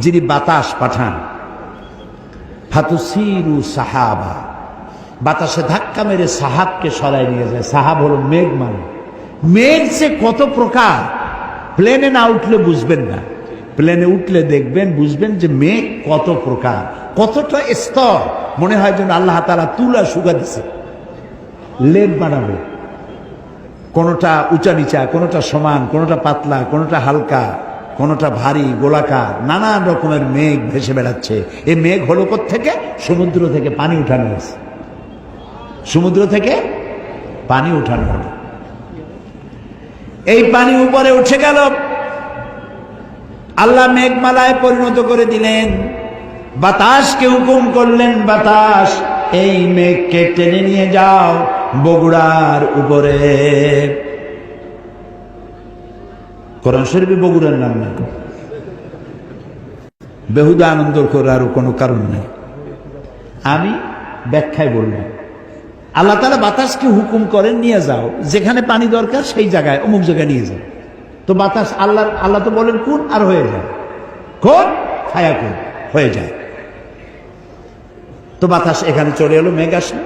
যিনি বাতাস পাঠান, ফাতুসিরু সাহাবা, বাতাসে ধাক্কা মেরে সাহাবকে সরাই নিয়ে যায়। সাহাব হলো মেঘ, মানে মেঘ যে কত প্রকার, প্লেনে না উঠলে বুঝবেন না, প্লেনে উঠলে দেখবেন, বুঝবেন যে মেঘ কত প্রকার, কতটা স্তর। মনে হয় যেন আল্লাহ তাআলা তুলা শুকা দিছে, লেপ বানাবে, কোনোটা উঁচা নিচা, কোনোটা সমান, কোনোটা পাতলা, কোনোটা হালকা, কোনোটা ভারী, গোলাকার, নানান রকমের মেঘ ভেসে বেড়াচ্ছে। এই মেঘ হলো কোত্থেকে? সমুদ্র থেকে পানি উঠানো হয়েছে, সমুদ্র থেকে পানি উঠানো হলো। এই পানি উপরে উঠে গেল, আল্লাহ মেঘমালায় পরিণত করে দিলেন, বাতাসকে হুকুম করলেন, বাতাস এই মেঘকে টেনে নিয়ে যাও বগুড়ার উপরে। কোরআন শরীফে বগুড়ার নাম নেই, বেহুদা আনন্দ করার কোনো কারণ নেই। আমি ব্যাখ্যায় বললাম, আল্লাহ তাআলা বাতাসকে হুকুম করেন, নিয়ে যাও যেখানে পানি দরকার সেই জায়গায়, অমুক জায়গায় নিয়ে যাও। তো বাতাস আল্লাহ তো বলেন কোন, আর হয়ে যায়, কোন ফায়া কোন হয়ে যায়। তো বাতাস এখানে চলে এলো, মেঘ আসলো।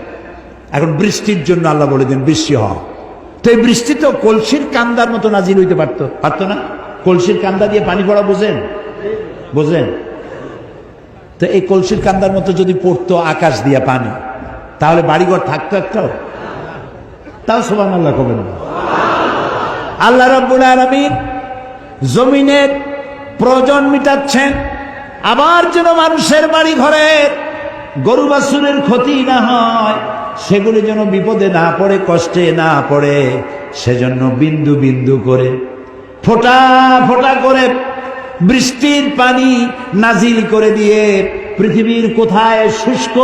এখন বৃষ্টির জন্য আল্লাহ বলে দেন বৃষ্টি হয়। তো এই বৃষ্টি তো কলসির কান্দার মতো নাজিল হইতে পারতো না? কলসির কান্দা দিয়ে পানি পড়া বোঝেন? তো এই কলসির কান্দার মতো যদি পড়তো আকাশ দিয়ে পানি, তাহলে বাড়িঘর থাকতো একটাও? তাও সুবহানাল্লাহ কবেন। আল্লাহ রাব্বুল আলামিন জমিনের প্রয়োজন মিটাচ্ছেন, আবার যেন মানুষের বাড়ি ঘরের গরু বাছুরের ক্ষতি না হয়, সেগুলি যেন বিপদে না পড়ে, কষ্টে না পড়ে, সেজন্য বিন্দু বিন্দু করে, ফোঁটা ফোঁটা করে বৃষ্টির পানি নাজিল করে দিয়ে পৃথিবীর কোথায় শুষ্ক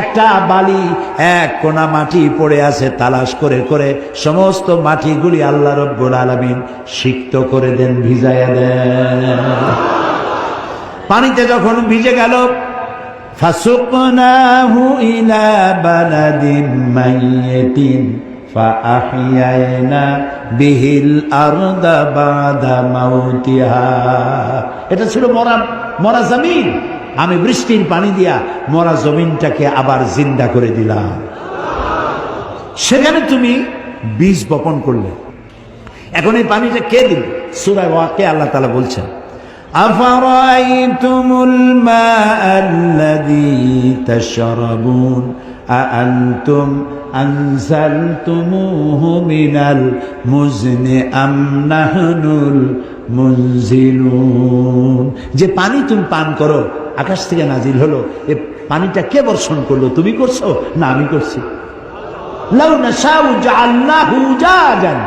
একটা বালি, এক কোনা মাটি পড়ে আছে, তালাশ করে করে সমস্ত মাটিগুলি আল্লাহ রাব্বুল আলামিন সিক্ত করে দেন, ভিজাইয়া দেন। পানিতে যখন ভিজে গেল, ফাসুকনাহু ইলা বালাদিন মাইয়িতিন ফাআহইয়ানা বিহিল আরদা বাদা মাউতিহা। এটা ছিল মরা জমিন, আমি বৃষ্টির পানি দিয়া মরা জমিনটাকে আবার জিন্দা করে দিলাম। সেখানে তুমি বীজ বপন করলে। এখন এই পানিটা কে দিল? সূরা ওয়াকিয়া আল্লাহ তাআলা বলছেন, আফারাআইতুমুল মাআল্লাযী তাশরাবুন আআনতুম আনজালতুমুহু মিনাল মুজনি আম নাহনুল মুনজিলুন। যে পানি তুমি পান করো, আকাশ থেকে নাজিল হলো, এ পানিটা কে বর্ষণ করলো? তুমি করছো না আমি করছি? লাউ নাশাউ জাআলনাহু জাজান,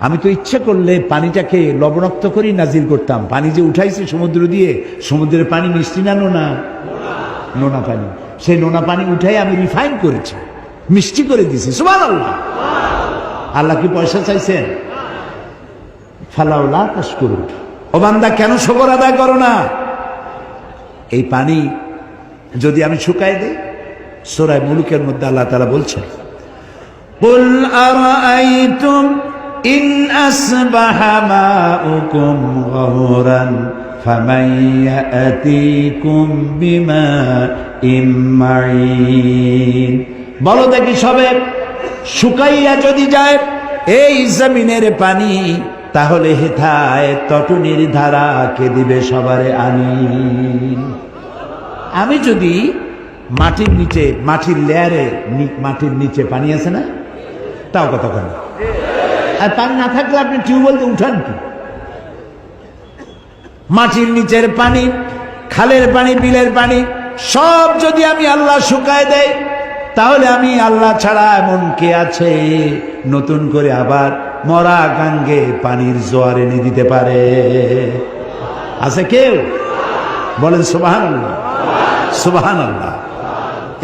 আমি তো ইচ্ছে করলে পানিটাকে লবণাক্ত করেই নাজিল করতাম। পানি যে উঠাইছি সমুদ্র দিয়ে, সমুদ্রের পানি মিষ্টি না নোনা পানি, সেই নোনা পানি উঠাই আমি রিফাইন করেছি, মিষ্টি করে দিছি। সুবহানাল্লাহ। আল্লাহ কি পয়সা চাইছেন? ফালাউলা তাশকুরুন, ও বান্দা কেন শুকর আদায় করো না? এই পানি যদি আমি শুকাই দেই, সূরা মুলুকের মধ্যে আল্লাহ তাআলা বলছেন, কুল আরাআইতুম ইন আসবাহা মাউকুম গাওরান ফামান ইয়াতিকুম বিমাইন মাইন। বলো দেখি সবে, শুকাইয়া যদি যায় এই জমিনের পানি, তাহলে হেথায় তটনির ধারা কে দিবে সবারে আনি। আমি যদি মাটির নিচে, মাটির লেয়ারে, মাটির নিচে পানি আছে না, তাও কতক্ষণ, আর পানি না থাকলে আপনি টিউবওয়েল দিয়ে উঠান কি? মাটির নিচের পানি, খালের পানি, বিলের পানি সব যদি আমি আল্লাহ শুকায় দেয়, তাহলে আমি আল্লাহ ছাড়া এমন কে আছে নতুন করে আবার মরা গাঙ্গে পানির জোয়ার এনে দিতে পারে? আছে কেউ? বলেন সুবহানাল্লাহ, সুবহানাল্লাহ।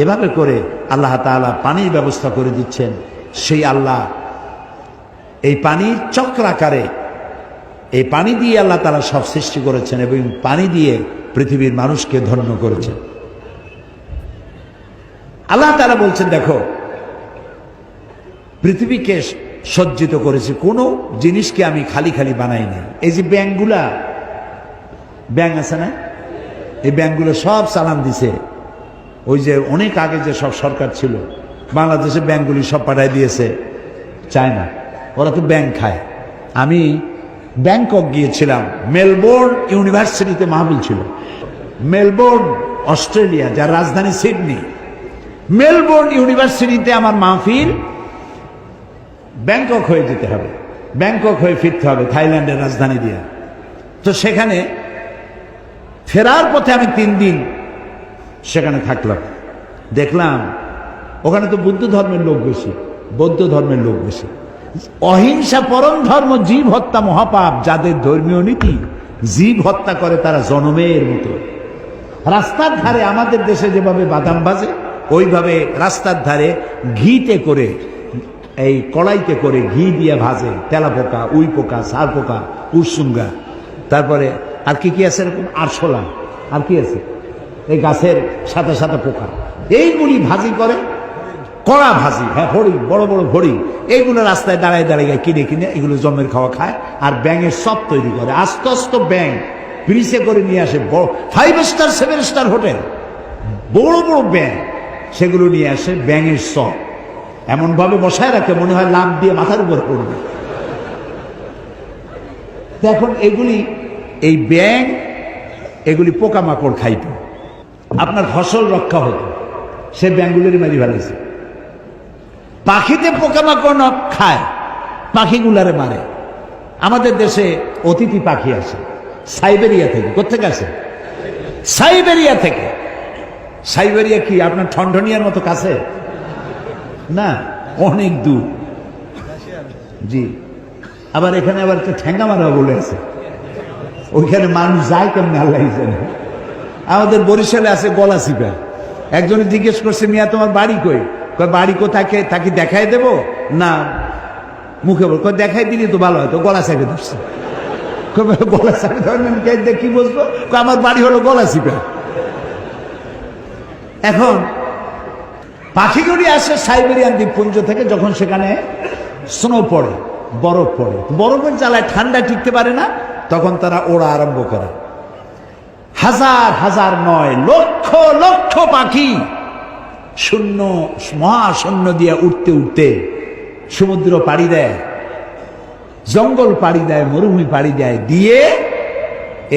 এভাবে করে আল্লাহ তাআলা পানির ব্যবস্থা করে দিচ্ছেন। সেই আল্লাহ এই পানির চক্রাকারে, এই পানি দিয়ে আল্লাহ তাআলা সব সৃষ্টি করেছেন এবং পানি দিয়ে পৃথিবীর মানুষকে ধন্য করেছেন। আল্লাহ তাআলা বলছেন, দেখো পৃথিবীকে সজ্জিত করেছি, কোনো জিনিসকে আমি খালি খালি বানাই নাই। এই যে ব্যাংকগুলা, ব্যাংক আছে না, এই ব্যাংকগুলো সব চালান দিছে। ওই যে অনেক আগে যে সব সরকার ছিল, বাংলাদেশে ব্যাংকগুলি সব পাঠাই দিয়েছে চায়না। ওরা তো ব্যাংক খায়। আমি ব্যাংকক গিয়েছিলাম, মেলবোর্ন ইউনিভার্সিটিতে মাহফিল ছিল। মেলবোর্ন অস্ট্রেলিয়া, যার রাজধানী সিডনি, মেলবোর্ন ইউনিভার্সিটিতে আমার মাহফিল। ব্যাংকক হয়ে যেতে হবে, ব্যাংকক হয়ে ফিরতে হবে থাইল্যান্ডের রাজধানী দিয়ে। তো সেখানে ফেরার পথে আমি 3 দিন সেখানে থাকলাম। দেখলাম ওখানে তো বুদ্ধ ধর্মের লোক বেশি, বৌদ্ধ ধর্মের লোক বেশি। অহিংসা পরম ধর্ম, জীব হত্যা মহাপাপ। যাদের ধর্মীয় নীতি, জীব হত্যা করে তারা জনমের মতো। রাস্তার ধারে আমাদের দেশে যেভাবে বাদাম ভাজে, ওইভাবে রাস্তার ধারে ঘিতে করে, এই কড়াইতে করে ঘি দিয়ে ভাজে। তেলা পোকা, উই পোকা, সার পোকা, উরসুঙ্গা, তারপরে আর কি কি আছে এরকম, আরশোলা, আর কি আছে এই গাছের সাথে সাথে পোকা, এইগুলি ভাজি করে। কড়া ভাজি, হ্যাঁ, হরিণ, বড় বড় হরিণ, এইগুলো রাস্তায় দাঁড়ায় দাঁড়িয়ে কিনে কিনে এগুলো জন্মের খাওয়া খায়। আর ব্যাঙের সব তৈরি করে, আস্তে আস্তে ব্যাঙ ব্রিজে করে নিয়ে আসে। বড় 5 স্টার 7 স্টার হোটেল, বড় বড় ব্যাঙ, সেগুলো নিয়ে আসে। ব্যাঙের সব এমন ভাবে বসায় রাখে মনে হয় লাভ দিয়ে মাথার উপর পড়বে। এখন এগুলি, এই ব্যাঙ এগুলি পোকামাকড় খাইত, আপনার ফসল রক্ষা হতো, সে ব্যাঙগুলোরই মারি ফেলেছে। পাখিতে পোকামাকড় খায়, পাখিগুলারে মারে। আমাদের দেশে অতিথি পাখি আসে সাইবেরিয়া থেকে। কোথেকে আসে? সাইবেরিয়া থেকে। সাইবেরিয়া কি আপনার ঠনঠনিয়ার মতো কাছে না, অনেক দূর। জি, আবার এখানে আবার একটা ঠেঙ্গা মারা বলে আছে, ওইখানে মানুষ যায় কেমন আল্লাহ জানে। আমাদের বরিশালে আছে গলাচিপা। একজনে জিজ্ঞেস করছে, মিয়া তোমার বাড়ি কই? বাড়ি কোথায়, তাকে দেখাই দেবো না মুখে বল? দেখাই দিলি তো ভালো হয়তো। গলা চাপে ধরছে। গলা চাপে ধরবেন কি বসবো? আমার বাড়ি হলো গলাচিপা। এখন পাখিগুলি আসে সাইবেরিয়ান দ্বীপপুঞ্জ থেকে, যখন সেখানে স্নো পড়ে, বরফ পড়ে, বরফের জ্বালায় ঠান্ডা টিকতে পারে না, তখন তারা ওড়া আরম্ভ করে। হাজার হাজার নয়, লক্ষ লক্ষ পাখি শূন্য, মহাশূন্য দিয়ে উঠতে উঠতে সমুদ্র পাড়ি দেয়, জঙ্গল পাড়ি দেয়, মরুভূমি পাড়ি দেয়, দিয়ে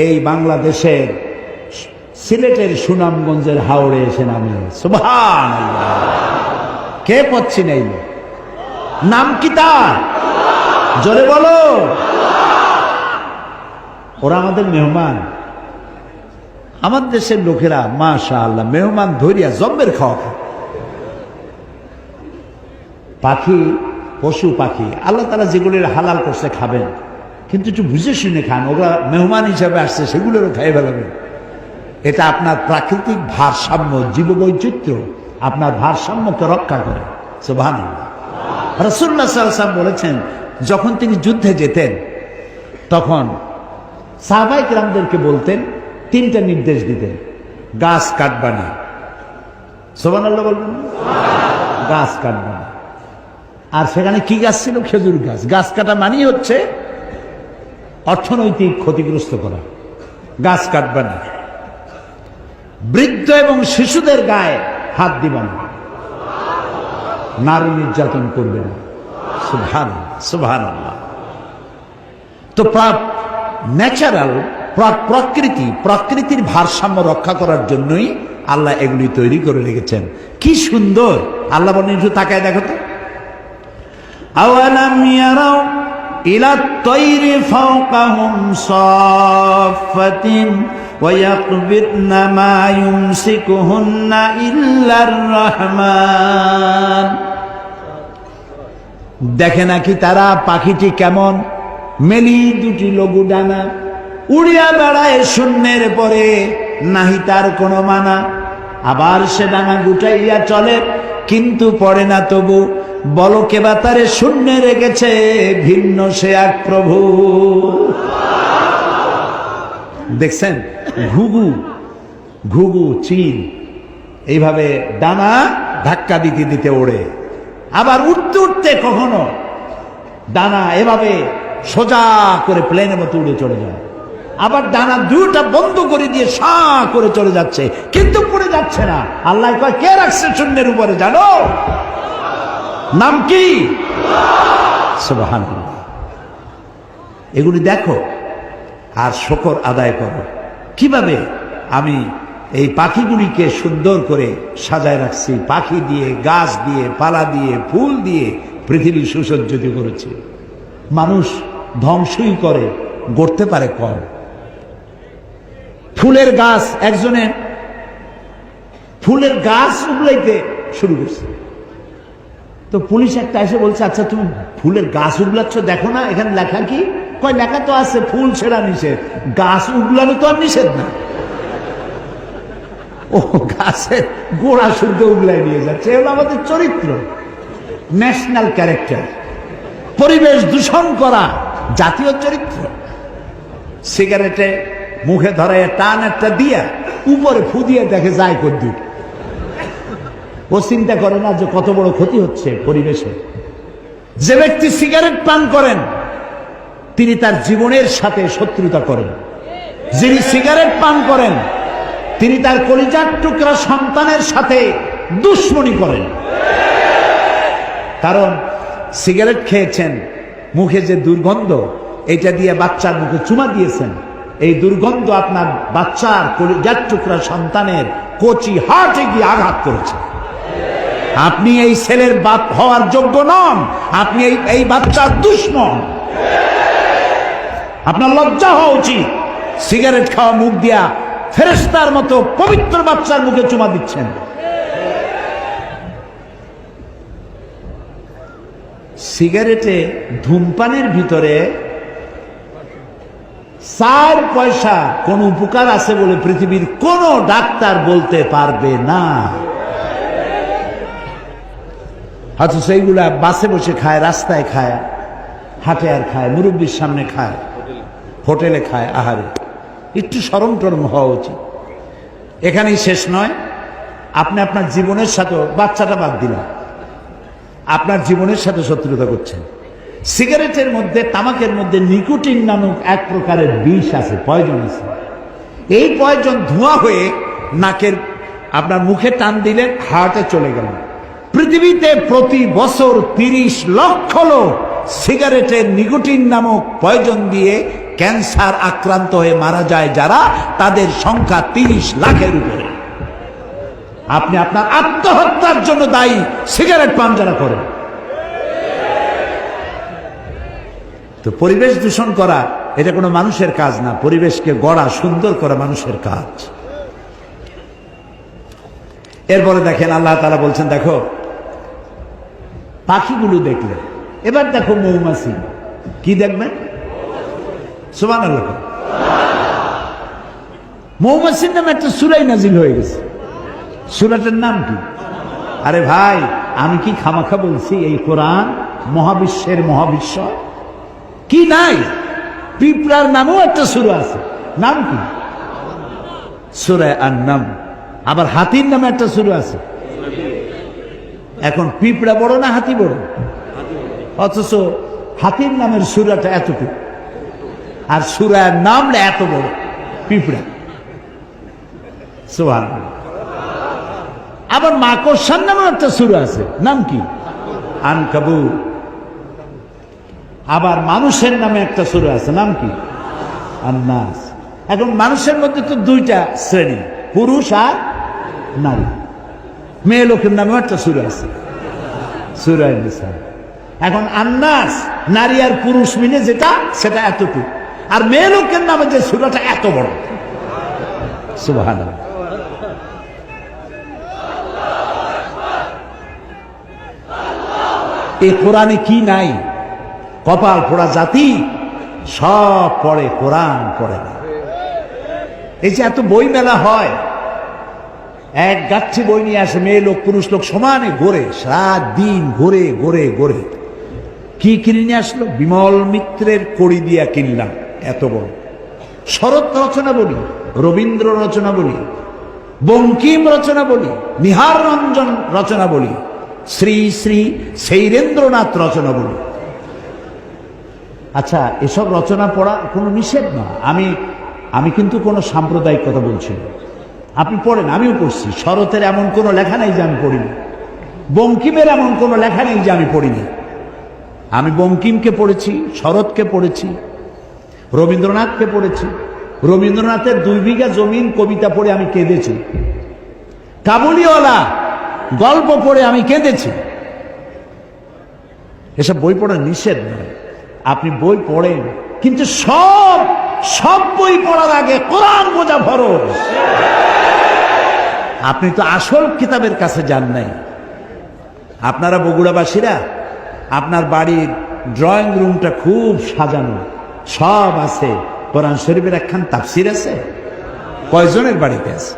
এই বাংলাদেশের সিলেটের সুনামগঞ্জের হাওড়ে এসে নামে। সুবহানাল্লাহ। কে পড়ছি নেই? নাম কি তার? জোরে বলো। ওরা আমাদের মেহমান। আমাদের দেশের লোকেরা মাশাআল্লাহ মেহমান ধরিয়া জম্মের খাওয়া খায়। পাখি, পশু পাখি আল্লাহ তাআলা যেগুলির হালাল করছে খাবেন, কিন্তু একটু বুঝে শুনে খান। ওরা মেহমান হিসাবে আসছে, সেগুলোরও খাই ফেলাবেন। এটা আপনার প্রাকৃতিক ভারসাম্য, জীববৈচিত্র্য, আপনার ভারসাম্যকে রক্ষা করে। সুবহানাল্লাহ। রাসূলুল্লাহ সাল্লাল্লাহু আলাইহি ওয়াসাল্লাম বলেছেন, যখন তিনি যুদ্ধে যেতেন তখন সাহাবায়ে কেরামদেরকে বলতেন, 3টা নির্দেশ দিতেন। গাছ কাটবা না। সুবহানাল্লাহ বলবেন। গাছ কাটবা না। আর সেখানে কি গাছ ছিল? খেজুর গাছ। গাছ কাটা মানেই হচ্ছে অর্থনৈতিক ক্ষতিগ্রস্ত করা। গাছ কাটবা না। বৃদ্ধ এবং শিশুদের গায়ে হাত দিবা না। নারী নির্যাতন করবে না। সুবহানাল্লাহ, সুবহানাল্লাহ। তো ন্যাচারাল প্রকৃতির ভারসাম্য রক্ষা করার জন্যই আল্লাহ এগুলি তৈরি করে রেখেছেন। কি সুন্দর! আল্লাহ বলেন, একটু তাকায় দেখো তো। আওয়ালাম ইয়ারাউ ইলা তাইরি ফাওকাহুম সাফাতিন ওয়া ইয়াকবিদনা মা ইউমসিকুহুন্না ইল্লার রহমান। দেখে নাকি তারা পাখিটি কেমন? মেলি দুটি লঘু ডানা, উড়িয়া বেড়ায় শূন্যের পরে, নাহি তার কোনো মানা। আবার সে ডানা গুটাইয়া চলে, কিন্তু পড়ে না তবু। বলো কে বা তারে শূন্যে রেখেছে, ভিন্ন সে এক প্রভু। দেখছেন? ঘুঘু, ঘুঘু, চিল এইভাবে ডানা ধাক্কা দিতে দিতে ওড়ে। আবার উঠতে উঠতে কখনো ডানা এভাবে সোজা করে প্লেনের মতো উড়ে চলে যায়। আবার ডানা দুটা বন্ধ করে দিয়ে সা করে চলে যাচ্ছে, কিন্তু পড়ে যাচ্ছে না। আল্লাহ কয় কে রাখছে শূন্যের উপরে জানো? নাম কি? সুবহানাল্লাহ। এগুলি দেখো আর শুকর আদায় করো। কিভাবে আমি এই পাখিগুলিকে সুন্দর করে সাজায় রাখছি, পাখি দিয়ে, গাছ দিয়ে, পালা দিয়ে, ফুল দিয়ে পৃথিবী সুসজ্জিত করেছে। মানুষ ধ্বংসই করে, গড়তে পারে কম। ফুলের গাছ, একজনে ফুলের গাছ উগলাইতে শুরু করছে, তো পুলিশ একটা এসে বলছে, আচ্ছা তুমি ফুলের গাছ উগলাচ্ছ, দেখো না এখানে লেখা কি? কয় লেখা তো আছে ফুল ছেঁড়া নিষেধ, গাছ উগলানো তো আর নিষেধ না। ও গাছের গোড়া শুদ্ধ উগলাই নিয়ে যাচ্ছে। এগুলো আমাদের চরিত্র, ন্যাশনাল ক্যারেক্টার। পরিবেশ দূষণ করা জাতীয় চরিত্র। সিগারেটে মুখে ধরে টান একটা দিয়া উপরে ফু দিয়ে দেখে যায় কদ্দুর। ও চিন্তা করে না যে কত বড় ক্ষতি হচ্ছে পরিবেশে। যে ব্যক্তি সিগারেট পান করেন তিনি তার জীবনের সাথে শত্রুতা করেন। যিনি সিগারেট পান করেন তিনি তার কলিজার টুকরা সন্তানের সাথে দুশ্মনী করেন। কারণ সিগারেট খেয়েছেন, মুখে যে দুর্গন্ধ, এটা দিয়ে বাচ্চার মুখে চুমা দিয়েছেন, এই দুর্গন্ধ আপনার বাচ্চার কলিজার টুকরা সন্তানের কচি হার্টে গিয়ে আঘাত করেছে। আপনি এই ছেলের বাপ হওয়ার যোগ্য নন, আপনি এই বাচ্চার দুশ্মন। আপনার লজ্জা হওয়া উচিত। সিগারেট খাওয়া মুখ দিয়া ফেরেশতার মতো পবিত্র বাচ্চার মুখে চুমা দিচ্ছেন। সিগারেটে ধূমপানের ভিতরে 4 পয়সা কোন উপকার আছে বলে পৃথিবীর কোন ডাক্তার বলতে পারবে না। হয়তো সেইগুলা বাসে বসে খায়, রাস্তায় খায়, হাটে আর খায়, মুরব্বীর সামনে খায়, হোটেলে খায়। আহারে, একটু শরম টরম হওয়া উচিত। এখানেই শেষ নয়, আপনি আপনার জীবনের সাথে, বাচ্চাটা বাদ দিলাম, আপনার জীবনের সাথে শত্রুতা করছেন। সিগারেটের মধ্যে, তামাকের মধ্যে নিকোটিন নামক এক প্রকারের বিষ আছে, পয়জন আছে। এই পয়জন ধোঁয়া হয়ে নাকের আপনার মুখে টান দিলে হার্টে চলে গেল। পৃথিবীতে প্রতি বছর 30 লক্ষ লোক সিগারেটের নিকোটিন নামক পয়জন দিয়ে ক্যান্সার আক্রান্ত হয়ে মারা যায় যারা, তাদের সংখ্যা 30 লাখের উপরে। আপনি আপনার আত্মহত্যার জন্য দায়ী সিগারেট পান যারা করেন। তো পরিবেশ দূষণ করা এটা কোনো মানুষের কাজ না, পরিবেশকে গড়া, সুন্দর করা মানুষের কাজ। এরপরে দেখেন আল্লাহ তাআলা বলছেন, দেখো পাখিগুলো দেখলে, এবার দেখো মৌমাছি। কি দেখবেন? সুবহানাল্লাহ। মৌমাছির নামে একটা সূরা নাজিল হয়ে গেছে। সূরাটার নাম কি? আরে ভাই, আমি কি খামাখা বলছি? এই কোরআন মহাবিশ্বের মহাবিশ্ব কি নাই? পিঁপড়ার নামেও একটা সূরা আছে, নাম কি? সূরা আন-নাম। আবার হাতির নামে একটা সূরা আছে। এখন পিঁপড়া বড় না হাতি বড়? অথচ হাতির নামের সূরাটা এতটুকু, আর সূরার নাম এত বড়, পিঁপড়া। সুবহানাল্লাহ। আবার মাকড়সার নামে একটা সূরা আছে, নাম কি? আনকাবুত। আবার মানুষের নামে একটা সূরা আছে, নাম কি? আন-নাস। এখন মানুষের মধ্যে তো 2টা শ্রেণী, পুরুষ আর নারী। মেয়ে লোকের নামে একটা সূরা আছে, সূরা নিসা। এখন আন-নাস, নারী আর পুরুষ মিলে যেটা, সেটা এতটুকু। আর মেয়ে লোকের নামে যে সূরাটা এত বড়। সুবহানাল্লাহ। এই কোরআনে কি নাই? কপাল পোড়া জাতি সব পড়ে, কোরআন পড়ে না। এই যে এত বই মেলা হয়, এক গাচ্ছি বই নিয়ে আসে, মেয়ে লোক পুরুষ লোক সমানে ঘোরে, সারা দিন ঘোরে ঘোরে ঘোরে। কি কিনে নিয়ে আসলো? বিমল মিত্রের কড়ি দিয়া কিনলাম, এত বড়। শরৎ রচনা বলি, রবীন্দ্র রচনা বলি, বঙ্কিম রচনা বলি, নিহার রঞ্জন রচনা বলি, শ্রী শ্রী শৈলেন্দ্রনাথ রচনা বলি। আচ্ছা, এসব রচনা পড়া কোনো নিষেধ না। আমি আমি কিন্তু কোনো সাম্প্রদায়িক কথা বলছি না। আপনি পড়েন, আমিও পড়ছি। শরতের এমন কোনো লেখা নেই যে আমি পড়িনি, বঙ্কিমের এমন কোনো লেখা নেই যে আমি পড়িনি। আমি বঙ্কিমকে পড়েছি, শরৎকে পড়েছি, রবীন্দ্রনাথকে পড়েছি। রবীন্দ্রনাথের 2 বিঘা জমিন কবিতা পড়ে আমি কেঁদেছি। কাবুলিওয়ালা গল্প পড়ে আমি কেঁদেছি। এসব বই পড়া নিষেধ নয়, আপনি বই পড়েন, কিন্তু সব বই পড়ার আগে কোরআন বোঝা ফরজ। আপনি তো আসল কিতাবের কাছে যান নাই। আপনারা বগুড়াবাসীরা, আপনার বাড়ির ড্রয়িং রুমটা খুব সাজানো, সব আছে। কোরআন শরীফের একখান তাফসির আছে? কয়জনের বাড়িতে আছে?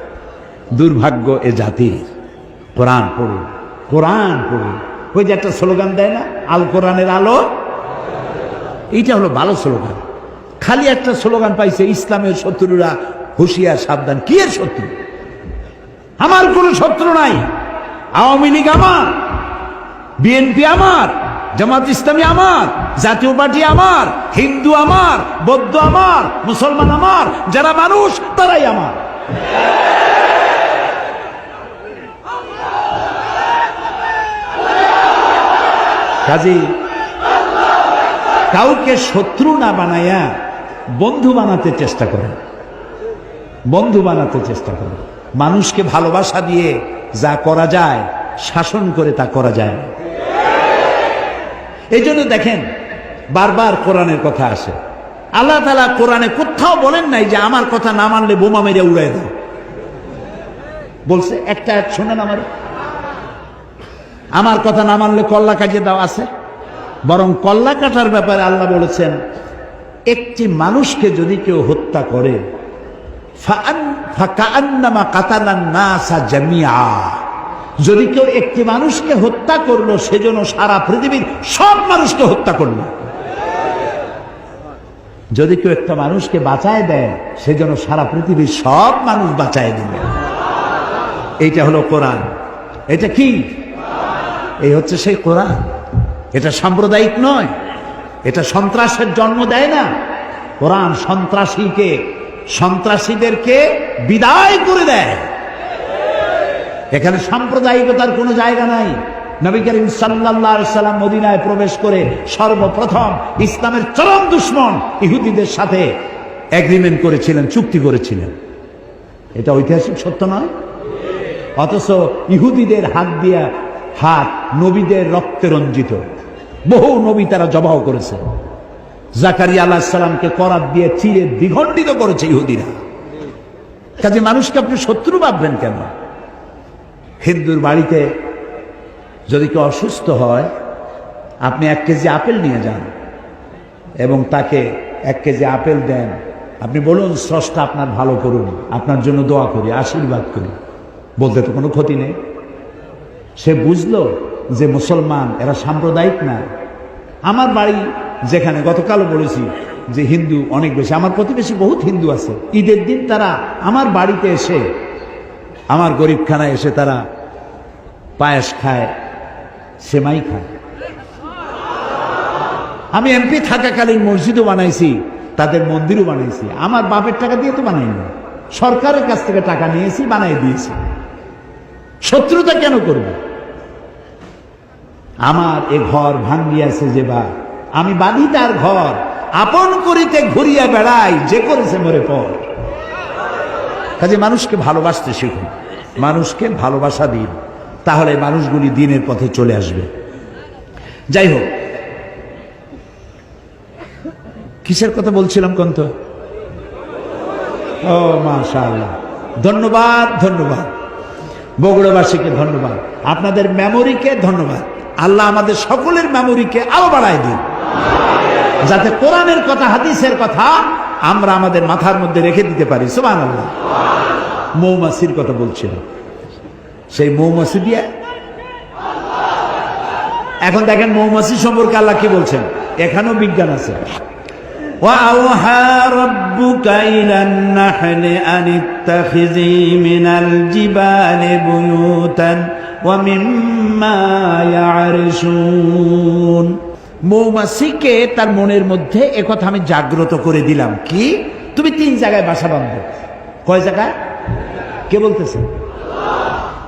দুর্ভাগ্য এ জাতির। কোরআন পড়ুন, কোরআন পড়ুন। ওই যে একটা স্লোগান দেয় না, আল কোরআনের আলো, এইটা হলো ভালো স্লোগান। খালি একটা স্লোগান পাইছে, ইসলামের শত্রুরা হুঁশিয়ার সাবধান। কি এর শত্রু? আমার কোনো শত্রু নাই। আওয়ামী লীগ আমার, বিএনপি আমার, জামাত ইসলামী আমার, জাতীয় পার্টি আমার, হিন্দু আমার, বৌদ্ধ আমার, মুসলমান আমার, যারা মানুষ তারাই আমার। কাজী কাউকে শত্রু না বানাইয়া বন্ধু বানাতে চেষ্টা করেন, বন্ধু বানাতে চেষ্টা করেন। মানুষকে ভালোবাসা দিয়ে যা করা যায়, শাসন করে তা করা যায় না। এই জন্য দেখেন বারবার কোরআনের কথা আসে। আল্লাহ তাআলা কোরআনে কোথাও বলেন নাই যে আমার কথা না মানলে বোমা মেরে উড়াই দাও। বলছে একটা শোনেন, আমার কথা না মানলে কল্লা কাটিয়ে দাও আছে। বরং কল্লা কাটার ব্যাপারে আল্লাহ বলেছেন, একটি মানুষকে যদি কেউ হত্যা করে, ফাকান্নামা কাতালান নাসা জামিআ, যদি কেউ একটি মানুষকে হত্যা করলো, সেজন্য সারা পৃথিবীর সব মানুষকে হত্যা করলো। যদি কেউ একটা মানুষকে বাঁচায় দেয়, সেজন্য সারা পৃথিবীর সব মানুষ বাঁচায় দিবে। এইটা হলো কোরআন। এটা কি? এই হচ্ছে সেই কোরআন। এটা সাম্প্রদায়িক নয়, এটা সন্ত্রাসের জন্ম দেয় না। কোরআন সন্ত্রাসীদেরকে বিদায় করে দেয়। এখানে সাম্প্রদায়িকতার কোনো জায়গা নাই। নবী করিম সাল্লাল্লাহু আলাইহি সাল্লাম মদিনায় প্রবেশ করে সর্বপ্রথম ইসলামের চরম দুশমন ইহুদিদের সাথে এগ্রিমেন্ট করেছিলেন, চুক্তি করেছিলেন। এটা ঐতিহাসিক সত্য নয়? অথচ ইহুদিদের হাত নবীদের রক্তে রঞ্জিত। বহু নবী তারা জবাহ করেছে। জাকারিয়া আলাইহিস সালামকে করাত দিয়ে চিরে দ্বিখণ্ডিত করেছে ইহুদিরা। কাজে মানুষকে আপনি শত্রু ভাববেন কেন? হিন্দুর বাড়িতে যদি কেউ অসুস্থ হয়, আপনি 1 কেজি আপেল নিয়ে যান এবং তাকে 1 কেজি আপেল দেন। আপনি বলুন, স্রষ্টা আপনার ভালো করুন, আপনার জন্য দোয়া করি, আশীর্বাদ করি। বলতে তো কোনো ক্ষতি নেই। সে বুঝলো যে মুসলমান এরা সাম্প্রদায়িক না। আমার বাড়ি যেখানে, গতকালও বলেছি যে হিন্দু অনেক বেশি, আমার প্রতিবেশী বহুত হিন্দু আছে। ঈদের দিন তারা আমার বাড়িতে এসে, আমার গরিবখানায় এসে তারা পায়েস খায়, সেমাই খায়। আমি এমপি থাকাকালীন মসজিদও বানাইছি, তাদের মন্দিরও বানাইছি। আমার বাপের টাকা দিয়ে তো বানাইনি, সরকারের কাছ থেকে টাকা নিয়েছি, বানাই দিয়েছি। শত্রুতা কেন করব? আমার এ ঘর ভাঙ্গিয়াছে যে বা, আমি বাঁধি তার ঘর, আপন করিতে ঘুরিয়া বেড়াই, যে করেছে মরে পর। কাজে মানুষকে ভালোবাসতে শিখুন, মানুষকে ভালোবাসা দিন, তাহলে মানুষগুলি দিনের পথে চলে আসবে। যাই হোক, কিসের কথা বলছিলাম কোন তো? ও মাশাআল্লাহ, ধন্যবাদ, ধন্যবাদ বগুড়াবাসীকে, ধন্যবাদ আপনাদের মেমোরিকে, ধন্যবাদ। আল্লাহ আমাদের সকলের মেমোরিকে আরো বাড়ায় দিন, যাতে কোরআনের কথা, হাদিসের কথা আমরা আমাদের মাথার মধ্যে রেখে দিতে পারি। সুবহানাল্লাহ। মৌমাছির কথা বলছিলাম, সেই মৌমাছি দিয়ে এখন দেখেন মৌমাছি সম্পর্কে আল্লাহ কি বলছেন। এখানেও বিজ্ঞান আছে। وَأَوْحَى رَبُّكَ إِلَى النَّحْلِ أَنِ اتَّخِذِي مِنَ الْجِبَالِ بُيُوتًا وَمِمَّا يَعْرِشُونَ। মৌমাছিকে তার মনের মধ্যে একথা আমি জাগ্রত করে দিলাম, কি তুমি 3 জায়গায় বাসা বাঁধো। কয় জায়গায়? কে বলতেছে?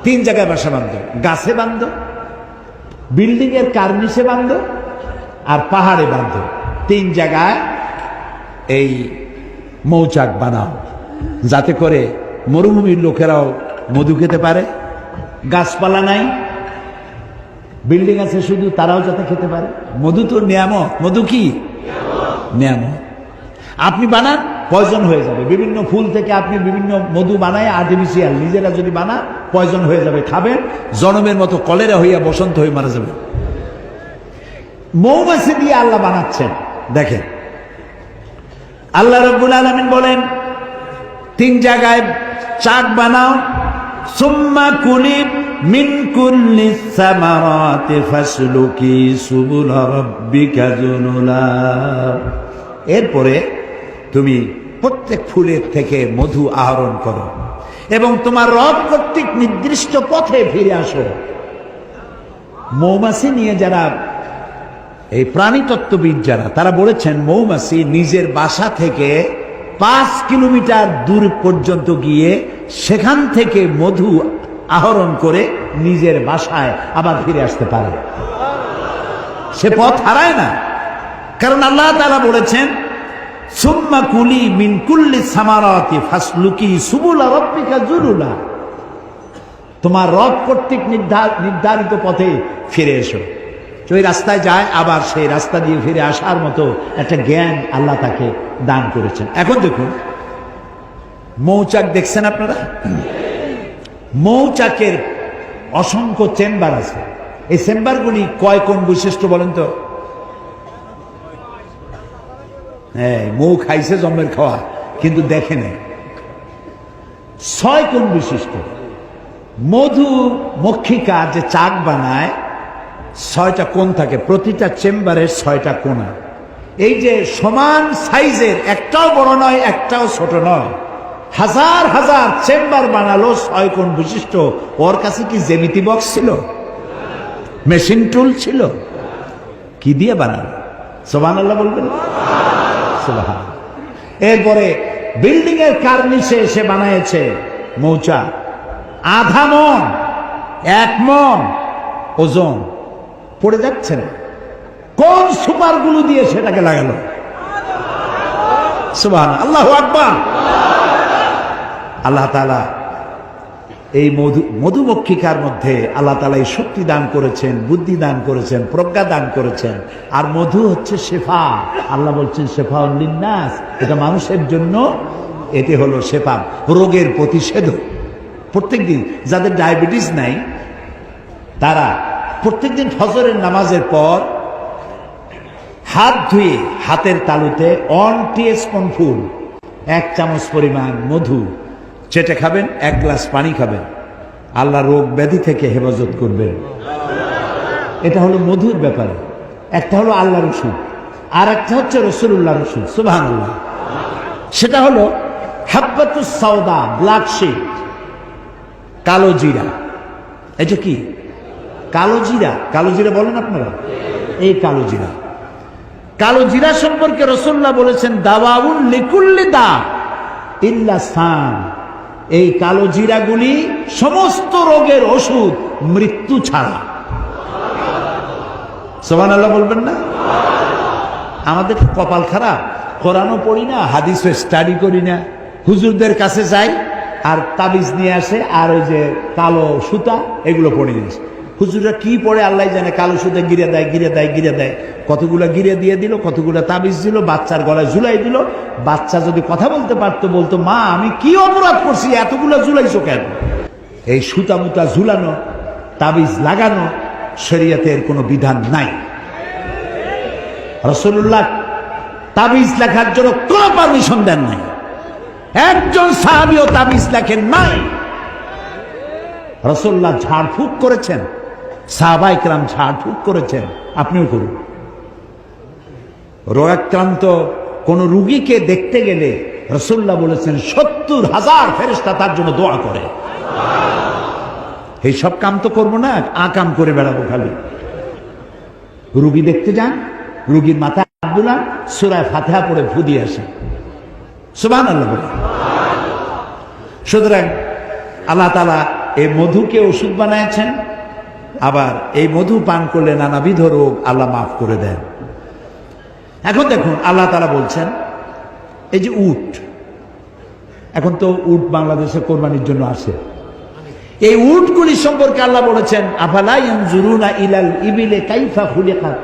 3 জায়গায় বাসা বাঁধো। গাছে বাঁধো, বিল্ডিং এর কার্নিশে বাঁধো, আর পাহাড়ে বাঁধো। 3 জায়গায় এই মৌচাক বানাও, যাতে করে মরুভূমির লোকেরাও মধু খেতে পারে। গাছপালা নাই, বিল্ডিং আছে শুধু, তারাও যাতে খেতে পারে। মধু তো নিয়ামত। মধু কি নিয়ামত? আপনি বানান, পয়জন হয়ে যাবে। বিভিন্ন ফুল থেকে আপনি বিভিন্ন মধু বানায়, আর্টিফিশিয়াল, নিজেরা যদি বানান পয়জন হয়ে যাবে। খাবেন, জনমের মতো কলেরা হইয়া বসন্ত হয়ে মারা যাবে। মৌমাছি দিয়ে আল্লাহ বানাচ্ছেন। দেখেন, আল্লাহ রাব্বুল আলামিন বলেন 3 জায়গায় চাক বানাও। সুম্মা কুলি মিন কুল্লি সামারাতি ফাসলুকি সুবুল রাব্বিকা যুনুলা। এরপরে তুমি প্রত্যেক ফুলের থেকে মধু আহরণ করো এবং তোমার রব কর্তৃক নির্দিষ্ট পথে ফিরে আসো। মৌমাছি নিয়ে যারা এই প্রাণীতত্ত্ববিদ যারা, তারা বলেছেন মৌমাছি নিজের বাসা থেকে 5 কিলোমিটার দূর পর্যন্ত গিয়ে সেখান থেকে মধু আহরণ করে নিজের বাসায় আবার ফিরে আসতে পারে। সে পথ হারায় না, কারণ আল্লাহ তাআলা বলেছেন সুম্মা কুলি মিন কুল্লি সামারাতি ফাসলুকি সুবুলা রাব্বিকা যুনুলা। তোমার রব কর্তৃক নির্ধারিত পথে ফিরে এসো। ওই রাস্তায় যায়, আবার সেই রাস্তা দিয়ে ফিরে আসার মতো একটা জ্ঞান আল্লাহ তাকে দান করেছেন। এখন দেখুন, মৌচাক দেখছেন আপনারা? মৌচাকের অসংখ্য চেম্বার আছে। এই চেম্বারগুলি কয় কোণ বিশিষ্ট বলেন তো? হ্যাঁ, মৌ খাইছে জন্মের খাওয়া, কিন্তু দেখে নেই। 6 কোণ বিশিষ্ট। মধু মক্ষিকা যে চাক বানায় 6টা কোণ থাকে, প্রতিটা চেম্বারের 6টা কোণা। এই যে সমান সাইজের, একটাও বড় নয় একটাও ছোট নয়, হাজার হাজার চেম্বার বানালো 6 কোণ বিশিষ্ট। ওর কাছে কি জ্যামিতি বক্স ছিল? মেশিন টুল ছিল? কি দিয়ে বানালো? সুবহানাল্লাহ বলবেন? সুবহান। এরপরে বিল্ডিং এর কার্নিশে এসে বানায়েছে মৌচাক। 1/2 মণ, 1 মণ ওজন, পড়ে যাচ্ছে না। কোন সুপার গুলো দিয়ে সেটাকে লাগালো? সুবহান, আল্লাহু আকবার। আল্লাহ তাআলা এই মধুমক্ষিকার মধ্যে আল্লাহ তাআলা এই শক্তি দান করেছেন, বুদ্ধি দান করেছেন, প্রজ্ঞা দান করেছেন। আর মধু হচ্ছে শেফা। আল্লাহ বলছেন শেফাউল লিন্নাস, এটা মানুষের জন্য, এতে হলো শেফা, রোগের প্রতিষেধক। প্রত্যেকদিন যাদের ডায়াবেটিস নাই, তারা প্রত্যেকদিন ফজরের নামাজের পর হাত ধুয়ে হাতের তালুতে 1 টিস্পুন ফুল, 1 চামচ পরিমাণ মধু চেটে খাবেন, 1 গ্লাস পানি খাবেন। আল্লাহ রোগ ব্যাধি থেকে হেফাজত করবেন। এটা হলো মধুর ব্যাপারে। একটা হলো আল্লাহর ওষুধ, আর একটা হচ্ছে রাসূলুল্লাহর ওষুধ। সুবহানাল্লাহ। সেটা হলো হাব্বাতুস সাওদা, ব্ল্যাক শিট, কালো জিরা। এটা কি? কালো জিরা। কালো জিরা বলেন আপনারা? এই কালো জিরা। কালো জিরা সম্পর্কে রাসূলুল্লাহ বলেছেন দাওয়াউন লিকুল্লি দা ইল্লা সাম। এই কালো জিরাগুলি সমস্ত রোগের ওষুধ, মৃত্যু ছাড়া। সুবহানাল্লাহ বলবেন না? আমাদের কপাল খারাপ, কোরআনও পড়ি না, হাদিসও স্টাডি করি না। হুজুরদের কাছে যাই আর তাবিজ নিয়ে আসে, আর ওই যে কালো সুতা, এগুলো পড়ে নিস। হুজুররা কি পড়ে আল্লাহ জানে, কালো সুতা গিরে দেয়, গিরে দেয়, গিরে দেয়। কতগুলো গিরে দিয়ে দিল, কতগুলো তাবিজ দিল, বাচ্চার গলায় ঝুলাই দিল। বাচ্চা যদি কথা বলতে পারতো, বলতো মা আমি কি অপরাধ করছি, এতগুলো ঝুলাইছো কেন? এই সুতা মুতা ঝুলানো, তাবিজ লাগানো শরীয়তের কোনো বিধান নাই। রাসূলুল্লাহ তাবিজ লেখার জন্য কোনো পারমিশন দেন নাই। একজন সাহাবীও তাবিজ লেখেন নাই। রাসূলুল্লাহ ঝাড়ফুঁক করেছেন, সাহাবায়ে কেরাম ঝাড়ফুঁক করেছেন, আপনিও করুন। রোগাক্রান্ত কোন রোগীকে দেখতে গেলে রাসূলুল্লাহ বলেছেন 70,000 ফেরেশতা তার জন্য দোয়া করে। এই সব কাম তো করবো না, আকাম করে বেড়াবো খালি। রোগী দেখতে যান, রোগীর মাথায় হাত বুলান, সূরা ফাতিহা পড়ে ফু দিয়ে আসেন। সুবহানাল্লাহ বলে। সুতরাং আল্লাহ তাআলা এই মধুকে ওষুধ বানাচ্ছেন, আবার এই মধু পান করলে নানাবিধ রোগ আল্লাহ মাফ করে দেন। এখন দেখুন আল্লাহ তাআলা বলছেন এই যে উট, এখন তো উট বাংলাদেশে কোরবানির জন্য আসে, এই উটগুলি সম্পর্কে আল্লাহ বলেছেন আফালা ইয়ানজুরুনা ইলাল ইবিলি কাইফা খুলিকাত,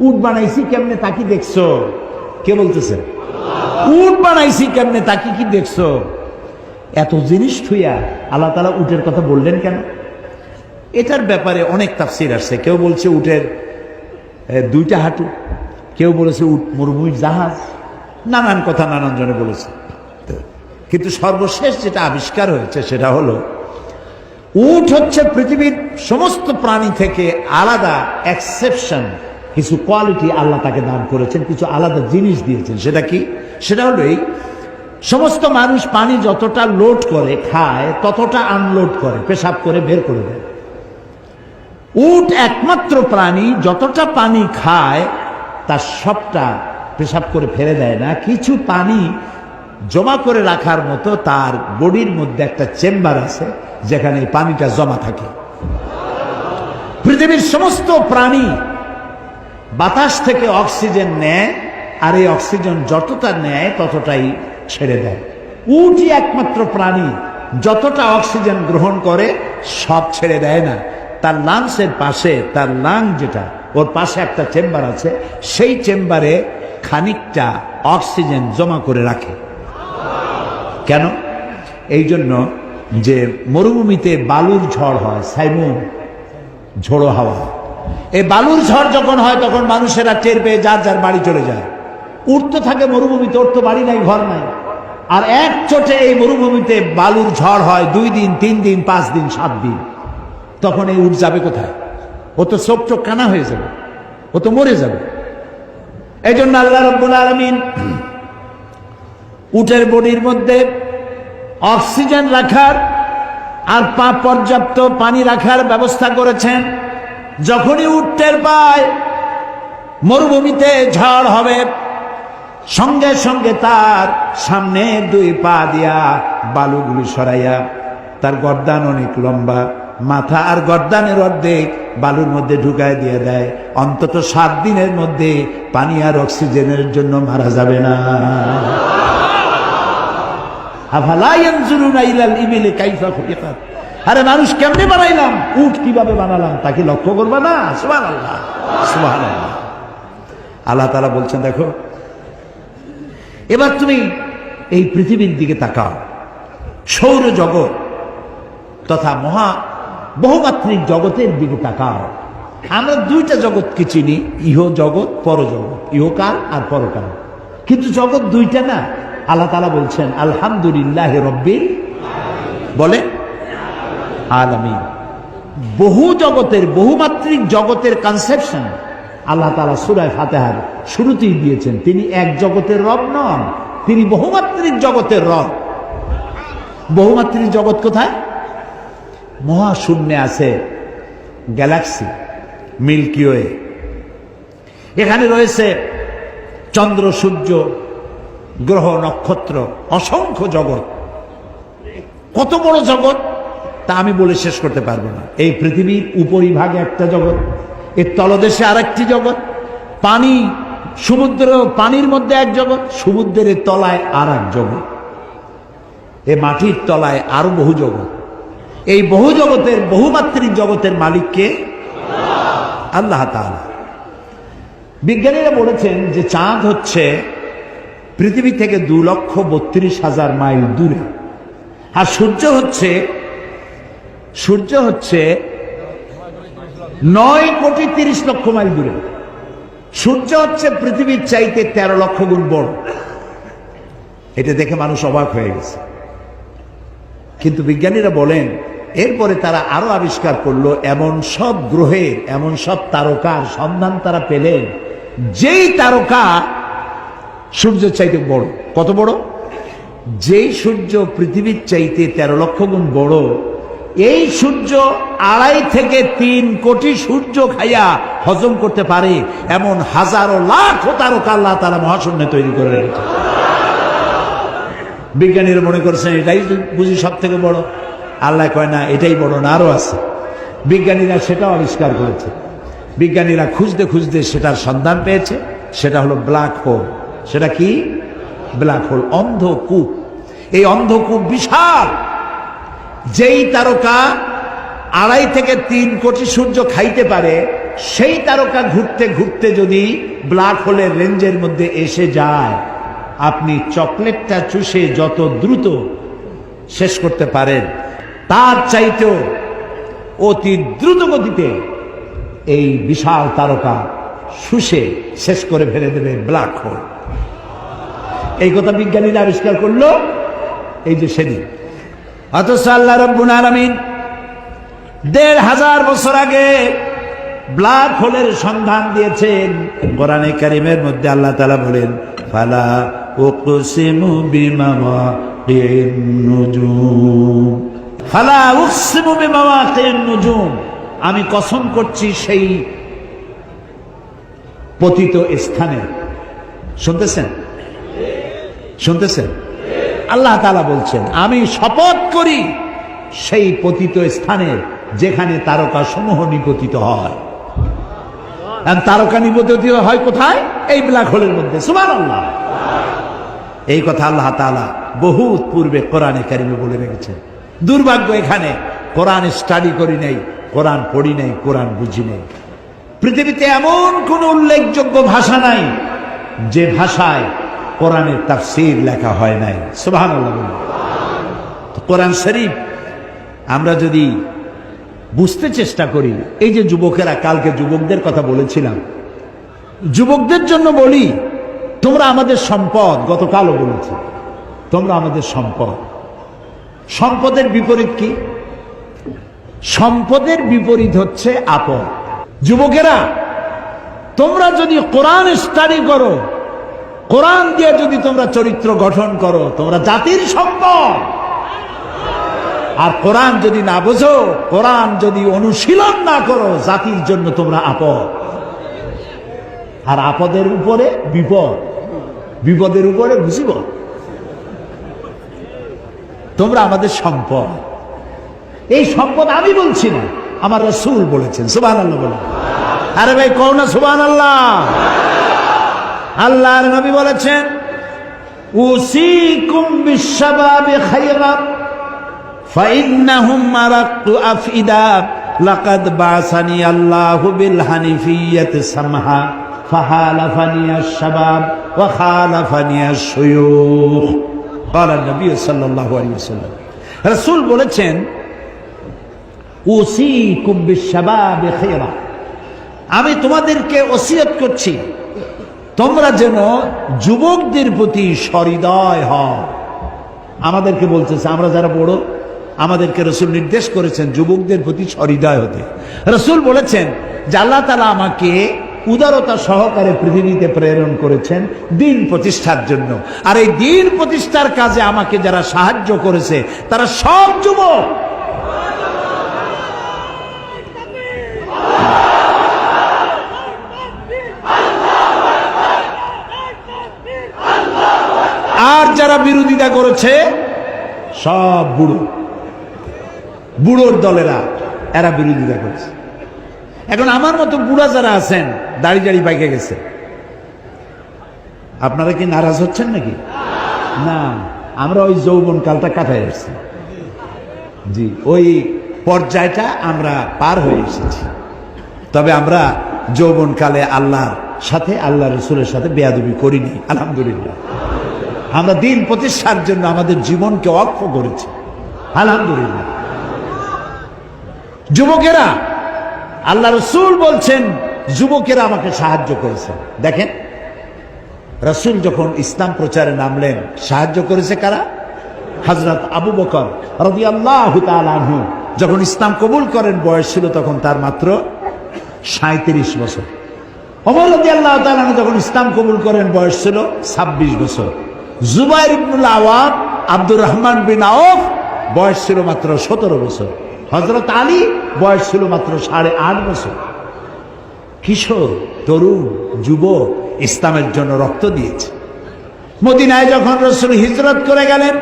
উট বানাইছি কেমনে তা কি দেখছো? কে বলতেছে? উট বানাইছি কেমনে তা কি দেখছো? এত জিনিস থুইয়া আল্লাহ তাআলা উটের কথা বললেন কেন? এটার ব্যাপারে অনেক তাফসীর আসছে। কেউ বলছে উটের দুইটা হাঁটু, কেউ বলেছে উট মরুভূমির জাহাজ, নানান কথা নানান জনে বলেছে। কিন্তু সর্বশেষ যেটা আবিষ্কার হয়েছে সেটা হলো উট হচ্ছে পৃথিবীর সমস্ত প্রাণী থেকে আলাদা এক্সেপশন, কিছু কোয়ালিটি আল্লাহ তাকে দান করেছেন, কিছু আলাদা জিনিস দিয়েছেন। সেটা কি? সেটা হলো এই সমস্ত মানুষ পানি যতটা লোড করে খায় ততটা আনলোড করে, পেশাব করে বের করে দেয়। উট একমাত্র প্রাণী যতটা পানি খায় তার সবটা পেশাব করে ফেলে দেয় না, কিছু পানি জমা করে রাখার মতো তার বডির মধ্যে একটা চেম্বার আছে যেখানে এই পানিটা জমা থাকে। পৃথিবীর সমস্ত প্রাণী বাতাস থেকে অক্সিজেন নেয়, আর এই অক্সিজেন যতটা নেয় ততটাই ছেড়ে দেয়। উটই একমাত্র প্রাণী যতটা অক্সিজেন গ্রহণ করে সব ছেড়ে দেয় না। তার লাংসের পাশে, তার লাং যেটা, ওর পাশে একটা চেম্বার আছে, সেই চেম্বারে খানিকটা অক্সিজেন জমা করে রাখে। কেন? এই জন্য যে মরুভূমিতে বালুর ঝড় হয়, সাইমুম, ঝোড়ো হাওয়া, এই বালুর ঝড় যখন হয় তখন মানুষেরা টের পেয়ে যার যার বাড়ি চলে যায়। উট তো থাকে মরুভূমিতে, ওর তো বাড়ি নাই, ঘর নাই। আর এক চোটে এই মরুভূমিতে বালুর ঝড় হয় 2 দিন 3 দিন 5 দিন 7 দিন, তখন এই উট যাবে কোথায়? ও তো চোখ চোখ কানা হয়ে যাবে, ও তো মরে যাবে। এই জন্য আল্লাহ রাব্বুল আলামিন উটের বডির মধ্যে অক্সিজেন রাখার আর পর্যাপ্ত পানি রাখার ব্যবস্থা করেছেন। যখনই উট টের পায় মরুভূমিতে ঝড় হবে, সঙ্গে সঙ্গে তার সামনে 2 পা দিয়া বালুগুলি সরাইয়া, তার গর্দান অনেক লম্বা, মাথা আর গর্দানের অর্ধেক বালুর মধ্যে ঢুকায় দিয়ে দেয়। অন্তত 7 দিনের মধ্যে পানি আর অক্সিজেনের জন্য মারা যাবে না। আফালা ইয়ানজুরুনা ইলাল ইবিলি কাইফা খুলিকাত, আরে মানুষ কেমনে বানাইলাম, উট কিভাবে বানালাম তা কি লক্ষ্য করবা না? সুবহানাল্লাহ, সুবহানাল্লাহ। আল্লাহ তাআলা বলছেন দেখো, এবার তুমি এই পৃথিবীর দিকে তাকাও, সৌরজগৎ তথা বহুমাত্রিক জগতের দিকে তাকাও। আমরা 2টা জগৎকে চিনি, ইহ জগৎ, পরজগৎ, ইহকাল আর পরকাল, কিন্তু জগৎ 2টা না। আল্লাহ তাআলা বলছেন আলহামদুলিল্লাহি রাব্বিল বলে আলামিন। বহু জগতের, বহুমাত্রিক জগতের কনসেপশন আল্লাহ তাআলা সূরা ফাতিহার শুরুতেই দিয়েছেন। তিনি এক জগতের রব নন, তিনি বহুমাত্রিক জগতের রব। বহুমাত্রিক জগৎ কোথায়? মহাশূন্যে আছে গ্যালাক্সি, মিল্কি ওয়ে, এখানে রয়েছে চন্দ্র, সূর্য, গ্রহ, নক্ষত্র, অসংখ্য জগৎ। কত বড় জগৎ তা আমি বলে শেষ করতে পারবো না। এই পৃথিবীর উপরিভাগে একটা জগৎ, এর তলদেশে আরেকটি জগৎ, পানি, সমুদ্র, পানির মধ্যে এক জগৎ, সমুদ্রের তলায় আর এক জগৎ, এ মাটির তলায় আরো বহু জগৎ। এই বহু জগতের, বহুমাত্রিক জগতের মালিককে আল্লাহ তাআলা। বিজ্ঞানীরা বলেছেন যে চাঁদ হচ্ছে পৃথিবী থেকে 2,32,000 মাইল দূরে, আর সূর্য হচ্ছে 9,30,00,000 মাইল দূরে। সূর্য হচ্ছে পৃথিবীর চাইতে 13 লক্ষ গুণ বড়। এটা দেখে মানুষ অবাক হয়ে গেছে। কিন্তু বিজ্ঞানীরা বলেন এরপরে তারা আরো আবিষ্কার করলো, এমন সব গ্রহের, এমন সব তারকার সন্ধান তারা পেলেন যেই তারকা সূর্যের চাইতে বড়। কত বড়? যেই সূর্য পৃথিবীর চাইতে 13 লক্ষ গুণ বড়, এই সূর্য 2.5 থেকে 3 কোটি সূর্য খাইয়া হজম করতে পারে এমন হাজারো লাখ তারকা আল্লাহ তাআলা মহাশূন্যে তৈরি করে রেখেছে। বিজ্ঞানীরা মনে করছেন এটাই বুঝি সব থেকে বড়। আল্লাহ কয় না, এটাই বড় না, আরো আছে। বিজ্ঞানীরা সেটাও আবিষ্কার করেছে। বিজ্ঞানীরা খুঁজতে খুঁজতে সেটার সন্ধান পেয়েছে, সেটা হলো ব্ল্যাক হোল। সেটা কি? ব্ল্যাক হোল, অন্ধকূপ। এই অন্ধকূপ বিশাল। যেই তারকা 2.5 থেকে 3 কোটি সূর্য খাইতে পারে, সেই তারকা ঘুরতে ঘুরতে যদি ব্ল্যাক হোলের রেঞ্জের মধ্যে এসে যায়, আপনি চকলেটটা চুষে যত দ্রুত শেষ করতে পারেন, তার চাইতেও অতি দ্রুত গতিতে এই বিশাল তারকা শুষে শেষ করে ফেলে দেবে ব্ল্যাক হোল। এই কথা বিজ্ঞানীরা আবিষ্কার করলো এই যে সেদিন। অথচ আল্লাহ রাব্বুল আলামিন 1500 বছর আগে ব্ল্যাক হোলের সন্ধান দিয়েছেন। কোরআনে কারীমের মধ্যে আল্লাহ তাআলা বলেন, ফালা উকসিমু বিমাওয়াকিন নুজুম, ফালা উকসিমু বিমাওয়াকিন নুজুম, আমি কসম করছি সেই পতিত স্থানে। শুনতেছেন? শুনতেছেন? আল্লাহ তাআলা বলছেন, আমি শপথ করি সেই পতিত স্থানে যেখানে তারকা সমূহ নিপতিত হয়। তারকা নিপতিত হয় কোথায়? এই ব্ল্যাক হোলের মধ্যে। সুবহানাল্লাহ। এই কথা আল্লাহ তাআলা বহুত পূর্বে কোরআনে কারিমে বলে রেখেছেন। দুর্ভাগ্য, এখানে কোরআন স্টাডি করি নাই, কোরআন পড়ি নাই, কোরআন বুঝি নাই। পৃথিবীতে এমন কোন উল্লেখযোগ্য ভাষা নাই যে ভাষায় কোরআনের তাফসীর লেখা হয় নাই। সুবহানাল্লাহ। কোরআন শরীফ আমরা যদি বুঝতে চেষ্টা করি, এই যে যুবকেরা, কালকে যুবকদের কথা বলেছিলাম, যুবকদের জন্য বলি, তোমরা আমাদের সম্পদ। গতকালও বলেছি, তোমরা আমাদের সম্পদ। সম্পদের বিপরীত কি? সম্পদের বিপরীত হচ্ছে আপদ। যুবকেরা, তোমরা যদি কোরআন স্টাডি করো, কোরআন দিয়ে যদি তোমরা চরিত্র গঠন করো, তোমরা জাতির সম্পদ। আর কোরআন যদি না বোঝো, কোরআন যদি অনুশীলন না করো, জাতির জন্য তোমরা আপদ। আর আপদের উপরে বিপদ, বিপদের উপরে মুসিবত। তোমরা আমাদের সম্পদ। এই সম্পদ আমি বলছি না, আমার রাসূল বলেছেন। সুবহানাল্লাহ বলেন। আরে ভাই কও না সুবহানাল্লাহ। আল্লাহর নবী বলেছেন, উসিকুম বিশ-শাবাবি খায়রা ফাইন্নাহুম মারাক্তু আফইদা লাকাদ বাসানি আল্লাহু বিল হানিফিয়্যাতি সামহা ফাহালাফানি আশ-শাবাব ওয়া খালাফানি আশ-শুয়ুখ। ক্বালা নবী সাল্লাল্লাহু আলাইহি ওয়াসাল্লাম। রাসূল বলেছেন, উসিকুম বিশ-শাবাবি খায়রা, আমি তোমাদেরকে ওসিয়ত করছি তোমরা যেন যুবকদের প্রতি সহৃদয় হও। আমাদেরকে বলতেছে, আমরা যারা বড়, আমাদেরকে রাসূল নির্দেশ করেছেন যুবকদের প্রতি সহৃদয় হতে। রাসূল বলেছেন যে আল্লাহ তাআলা আমাকে উদারতা সহকারে পৃথিবীতে প্রেরণ করেছেন দ্বীন প্রতিষ্ঠার জন্য। আর এই দ্বীন প্রতিষ্ঠার কাজে আমাকে যারা সাহায্য করেছে তারা সব যুবক। আর যারা বিরোধিতা করেছে সব বুড়ো, বুড়োর দলেরা, এরা বিরোধিতা করেছে। এখন আমার মতো বুড়া যারা আছেন, দাড়ি দাড়ি পাইকে গেছে, আপনারা কি নারাজ হচ্ছেন নাকি? না, আমরা ওই যৌবন কালটা কাটাই আসছি। জি, ওই পর্যায়টা আমরা পার হয়ে এসেছি। তবে আমরা যৌবন কালে আল্লাহর সাথে, আল্লাহ রাসূলের সাথে বেয়াদবি করিনি, আলহামদুলিল্লাহ। আমরা দ্বীন প্রতিষ্ঠার জন্য আমাদের জীবনকে ওয়াকফ করেছি, আলহামদুলিল্লাহ। যুবকেরা, আল্লাহ রাসূল বলছেন যুবকেরা আমাকে সাহায্য করেছে। দেখেন, রাসূল যখন ইসলাম প্রচারে নামলেন, সাহায্য করেছে কারা? হযরত আবু বকর রাদিয়াল্লাহু তাআলা আনহু যখন ইসলাম কবুল করেন, বয়স ছিল তখন তার মাত্র 37 বছর। ওমর রাদিয়াল্লাহু তাআলা আনহু যখন ইসলাম কবুল করেন, বয়স ছিল 26 বছর। জুবাইর ইবনুল আওয়াম, আব্দুর রহমান বিন আওফ, বয়স ছিল মাত্র 17 বছর। হযরত আলী বয়স ছিল মাত্র 8.5 বছর। কিশোর, তরুণ, যুবক ইসলামের জন্য রক্ত দিয়েছে। মদিনায় যখন রাসূল হিজরত করে গেলেন,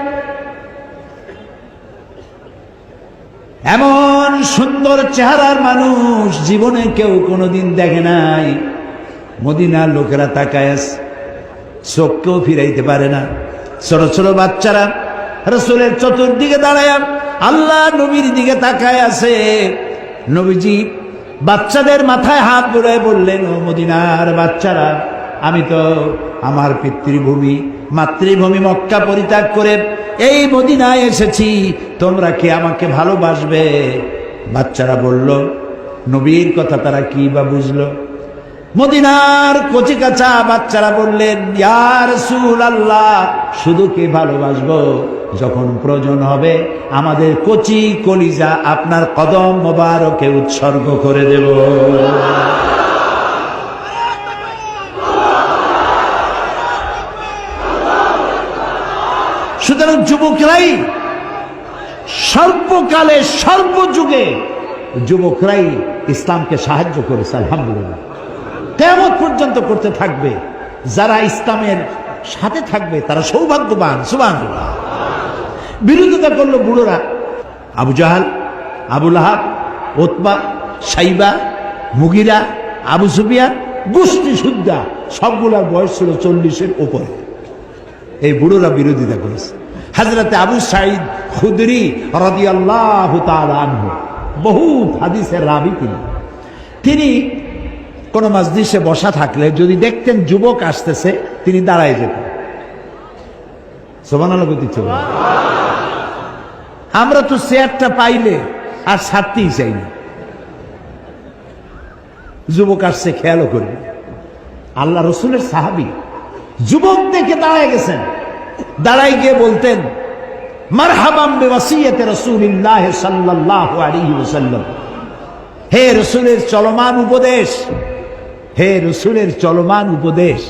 এমন সুন্দর চেহারার মানুষ জীবনে কেউ কোনোদিন দেখে নাই। মদিনার লোকেরা তাকায় আছে, চোখকেও ফিরাইতে পারে না। ছোট ছোট বাচ্চারা রাসূলের চতুর্দিকে দাঁড়ায় আল্লাহ নবীর দিকে তাকায় আছে। নবীজি বাচ্চাদের মাথায় হাত বুলায় বললেন, ও মদিনার বাচ্চারা, আমি তো আমার পিতৃভূমি মাতৃভূমি মক্কা পরিত্যাগ করে এই মদিনায় এসেছি, তোমরা কি আমাকে ভালোবাসবে? বাচ্চারা বলল, নবীর কথা তারা কি বা বুঝলো? মদিনার কচিকাঁচা বাচ্চারা বললেন, ইয়া রাসূলুল্লাহ, শুধু কি ভালোবাসবো, যখন প্রয়োজন হবে আমাদের কচি কলিজা আপনার কদম মোবারকে উৎসর্গ করে দেব। সুতরাং যুবকরাই সর্বকালে সর্বযুগে যুবকরাই ইসলামকে সাহায্য করেছে, আলহামদুলিল্লাহ। কিয়ামত পর্যন্ত করতে থাকবে। যারা ইসলামের সাথে থাকবে তারা সৌভাগ্যবান, সুবহানাল্লাহ। বিরোধিতা করলো বুড়োরা, আবু জাহাল, আবু লাহাব, উতবা, সাইবা, মুগিরা, আবু সুফিয়ান, গোষ্ঠী সুদ্ধা সবগুলার বয়স ছিল 40-এর উপরে। এই বুড়োরা বিরোধিতা করেছে। হযরতে আবু সাঈদ খুদরি রাদিয়াল্লাহু তাআলা আনহু, বহুত হাদিসের রাবী তিনি কোন মজলিসে বসা থাকলে যদি দেখতেন যুবক আসতেছে, তিনি দাঁড়ায় যেতেন। সুবহানাল্লাহ বলতে। আমরা তো চেয়ারটা পাইলে আর ছাড়তেই চাই না। যুবক আসছে খেয়ালও করি। আল্লাহ রসুলের সাহাবী যুবক দেখে দাঁড়ায় গেছেন, দাঁড়ায় গিয়ে বলতেন, মারহাবাম বিওয়াসিয়াতি রাসূলিল্লাহ সাল্লাল্লাহু আলাইহি ওয়াসাল্লাম, হে রসুলের চলমান উপদেশ, হে রসুলের চলমান উপদেশ,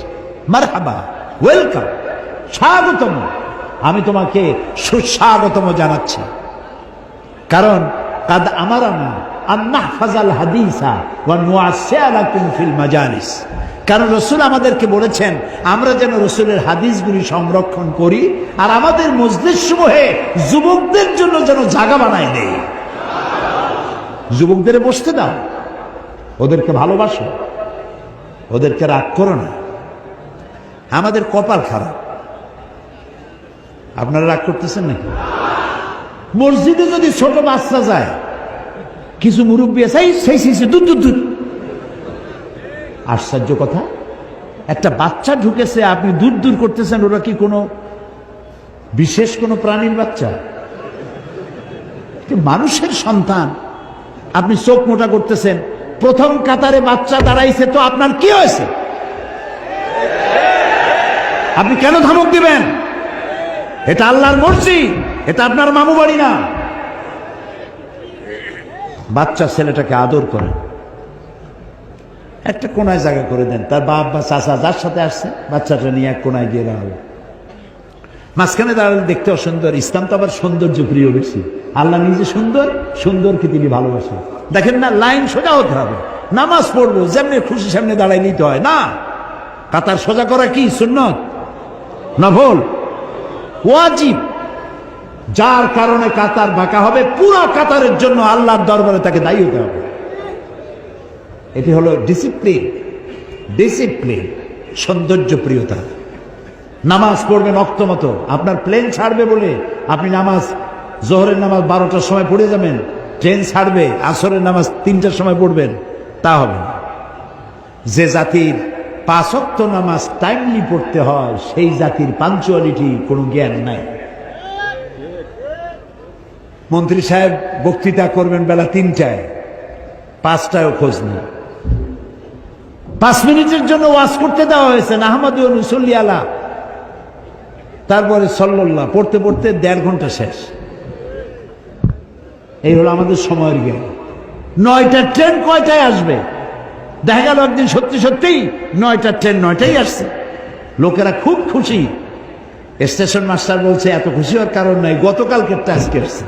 মারহাবা, ওয়েলকাম, স্বাগতম, আমি তোমাকে সুস্বাগতম জানাচ্ছি। কারণ কাদ আমারানা আন নাহফাজাল হাদিসা ওয়া নুআসসিয়া লাকুম ফিল মাজালিস, কারণ রসুল আমাদেরকে বলেছেন আমরা যেন রসুলের হাদিসগুলি সংরক্ষণ করি আর আমাদের মজলিস সমূহে যুবকদের জন্য যেন জায়গা বানায় দেই। যুবকদের বসতে দাও, ওদেরকে ভালোবাসো, ওদেরকে রাগ করো না। আমাদের কপাল খারাপ, আপনারা রাগ করতেছেন নাকি? মসজিদে যদি ছোট বাচ্চা যায়, কিছু মুরব্বী আছে সেই দূর দূর দূর। আশ্চর্য কথা, একটা বাচ্চা ঢুকেছে, আপনি দূর দূর করতেছেন। ওরা কি কোনো বিশেষ কোনো প্রাণীর বাচ্চা? মানুষের সন্তান, আপনি চোখ মোটা করতেছেন। প্রথম কাতারে বাচ্চা দাঁড়াইছে, তো আপনার কি হয়েছে? আপনি কেন ধমক দিবেন? এটা আল্লাহর মর্জি, এটা আপনার মামু বাড়ি না। বাচ্চা ছেলেটাকে আদর করেন, একটা কোনায় জায়গা করে দেন। তার বাপ বা চাচা যার সাথে আসছে, বাচ্চাটা নিয়ে এক কোনায় গিয়ে দাঁড়াবে। মাঝখানে দাঁড়ালে দেখতে অসুন্দর। ইসলাম তো আবার সৌন্দর্য প্রিয় বেশি। আল্লাহ নিজে সুন্দর, সুন্দরকে তিনি ভালোবাসেন। দেখেন না, লাইন সোজা হতে হবে। নামাজ পড়বো যেমনি খুশি সামনে দাঁড়াই নিতে হয় না। কাতার সোজা করা কি সুন্নত? নফল, ওয়াজিব। যার কারণে কাতার বাঁকা হবে, পুরো কাতারের জন্য আল্লাহর দরবারে তাকে দায়ী হতে হবে। এটি হলো ডিসিপ্লিন, ডিসিপ্লিন, সৌন্দর্য প্রিয়তা। নামাজ পড়বেন অক্ত মতো। আপনার প্লেন ছাড়বে বলে আপনি নামাজ, জোহরের নামাজ 12টার সময় পড়ে যাবেন, ট্রেন ছাড়বে আসরের নামাজ 3টার সময় পড়বেন, তা হবে না। যে জাতির 5 ওয়াক্ত নামাজ টাইমলি পড়তে হয়, সেই জাতির পাঞ্চুয়ালিটি কোনো জ্ঞান নাই। মন্ত্রী সাহেব বক্তৃতা করবেন বেলা 3টায়, 5টায়ও খোঁজ নেই। 5 মিনিটের জন্য ওয়াজ করতে দেওয়া হয়েছে, আহমদু নুসল্লি আলা, তারপরে সাল্লাল্লাহ পড়তে পড়তে 1.5 ঘন্টা শেষ। এই হলো আমাদের সময়ের জ্ঞান। 9টার ট্রেন কয়টায় আসবে? দেখা গেল একদিন সত্যি সত্যিই 9টার ট্রেন 9টায় আসছে। লোকেরা খুব খুশি। স্টেশন মাস্টার বলছে এত খুশি হওয়ার কারণ নাই, গতকালকেরটা আজকে আসছে।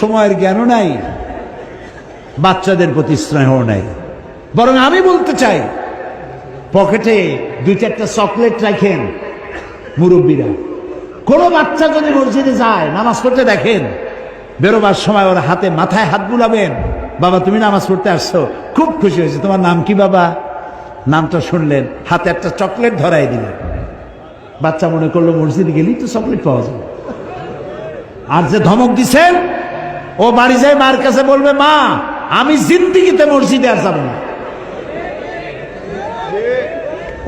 সময়ের জ্ঞানও নাই, বাচ্চাদের প্রতি স্নেহ নাই। বরং আমি বলতে চাই, পকেটে 2-4টা চকলেট রাখেন মুরব্বীরা। কোনো বাচ্চা যদি মসজিদে যায় নামাজ পড়তে দেখেন, বেরোবার সময় ওর হাতে মাথায় হাত বুলাবেন, বাবা তুমি নামাজ পড়তে আসছো, খুব খুশি হয়েছে, তোমার নাম কি বাবা? নামটা শুনলেন, হাতে একটা চকলেট ধরাই দিলেন। বাচ্চা মনে করলো মসজিদে গেলেই তো চকলেট পাওয়া যাবে। আর যে ধমক দিছেন, ও বাড়ি যায় মার কাছে বলবে, মা আমি জিন্দিগিতে মসজিদে আর যাবো না।